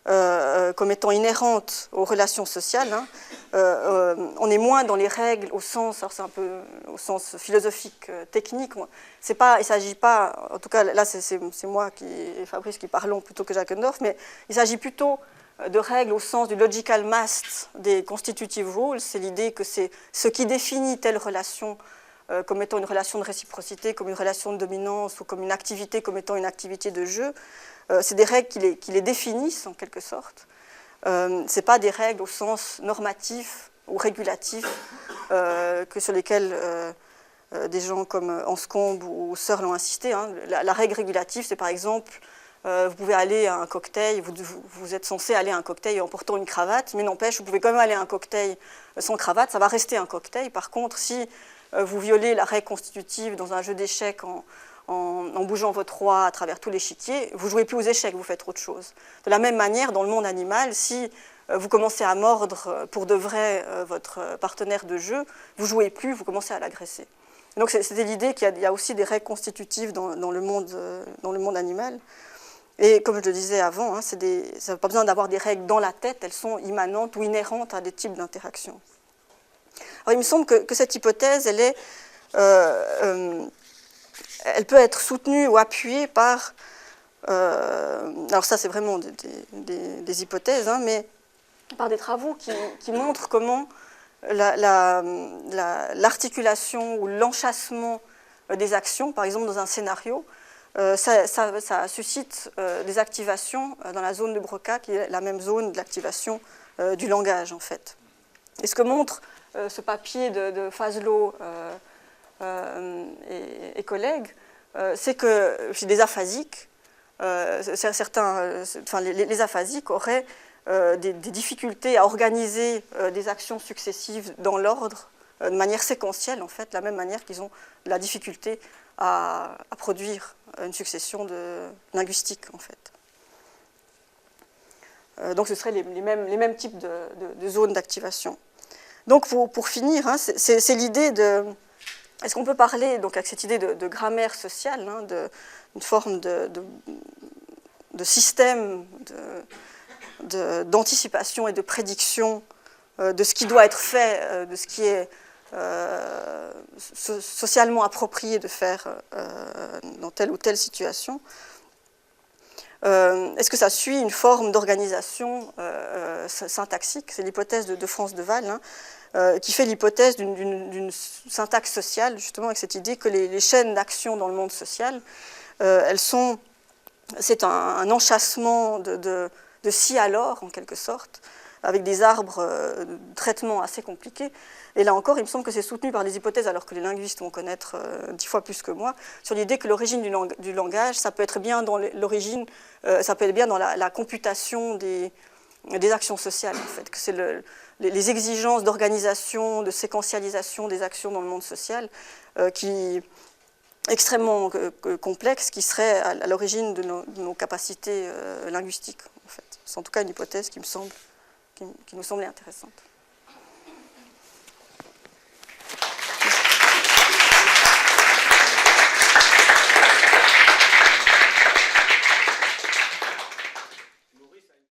comme étant inhérentes aux relations sociales, hein, on est moins dans les règles au sens, alors c'est un peu au sens philosophique, technique. Il ne s'agit pas, en tout cas là c'est moi et Fabrice qui parlons plutôt que Jachendorf, mais il s'agit plutôt de règles au sens du logical mast des constitutive rules. C'est l'idée que c'est ce qui définit telle relation comme étant une relation de réciprocité, comme une relation de dominance ou comme une activité comme étant une activité de jeu. C'est des règles qui les définissent en quelque sorte. Ce n'est pas des règles au sens normatif ou régulatif sur lesquelles des gens comme Anscombe ou Searle ont insisté. Hein. La règle régulative, c'est par exemple, vous pouvez aller à un cocktail, vous êtes censé aller à un cocktail en portant une cravate, mais n'empêche, vous pouvez quand même aller à un cocktail sans cravate, ça va rester un cocktail. Par contre, si vous violez la règle constitutive dans un jeu d'échecs en bougeant votre roi à travers tout l'échiquier, vous ne jouez plus aux échecs, vous faites autre chose. De la même manière, dans le monde animal, si vous commencez à mordre pour de vrai votre partenaire de jeu, vous ne jouez plus, vous commencez à l'agresser. Donc c'était l'idée qu'il y a aussi des règles constitutives dans le monde animal. Et comme je le disais avant, hein, ça n'a pas besoin d'avoir des règles dans la tête, elles sont immanentes ou inhérentes à des types d'interactions. Alors il me semble que cette hypothèse, elle peut être soutenue ou appuyée par, alors ça c'est vraiment des hypothèses, hein, mais par des travaux qui montrent comment l'articulation ou l'enchâssement des actions, par exemple dans un scénario, ça suscite des activations dans la zone de Broca, qui est la même zone de l'activation du langage en fait. Et ce que montre ce papier de Fazlo et collègues, c'est que chez des aphasiques, les aphasiques auraient des difficultés à organiser des actions successives dans l'ordre, de manière séquentielle, en fait, de la même manière qu'ils ont de la difficulté à produire une succession linguistique, en fait. Donc ce seraient les mêmes types de zones d'activation. Donc pour finir, hein, c'est l'idée de... Est-ce qu'on peut parler, donc avec cette idée de grammaire sociale, hein, d'une forme de système d'anticipation et de prédiction de ce qui doit être fait, de ce qui est socialement approprié de faire dans telle ou telle situation. Est-ce que ça suit une forme d'organisation syntaxique? C'est l'hypothèse de France de Waal, hein, qui fait l'hypothèse d'une syntaxe sociale, justement avec cette idée que les chaînes d'action dans le monde social, c'est un enchâssement de si alors, en quelque sorte, avec des arbres de traitement assez compliqués. Et là encore, il me semble que c'est soutenu par les hypothèses, alors que les linguistes vont connaître 10 fois plus que moi, sur l'idée que l'origine du langage, ça peut être bien dans l'origine, ça peut être bien dans la computation des actions sociales, en fait, que c'est les exigences d'organisation, de séquentialisation des actions dans le monde social, qui extrêmement complexes, qui seraient à l'origine de nos capacités linguistiques, en fait. C'est en tout cas une hypothèse qui nous semblait intéressante.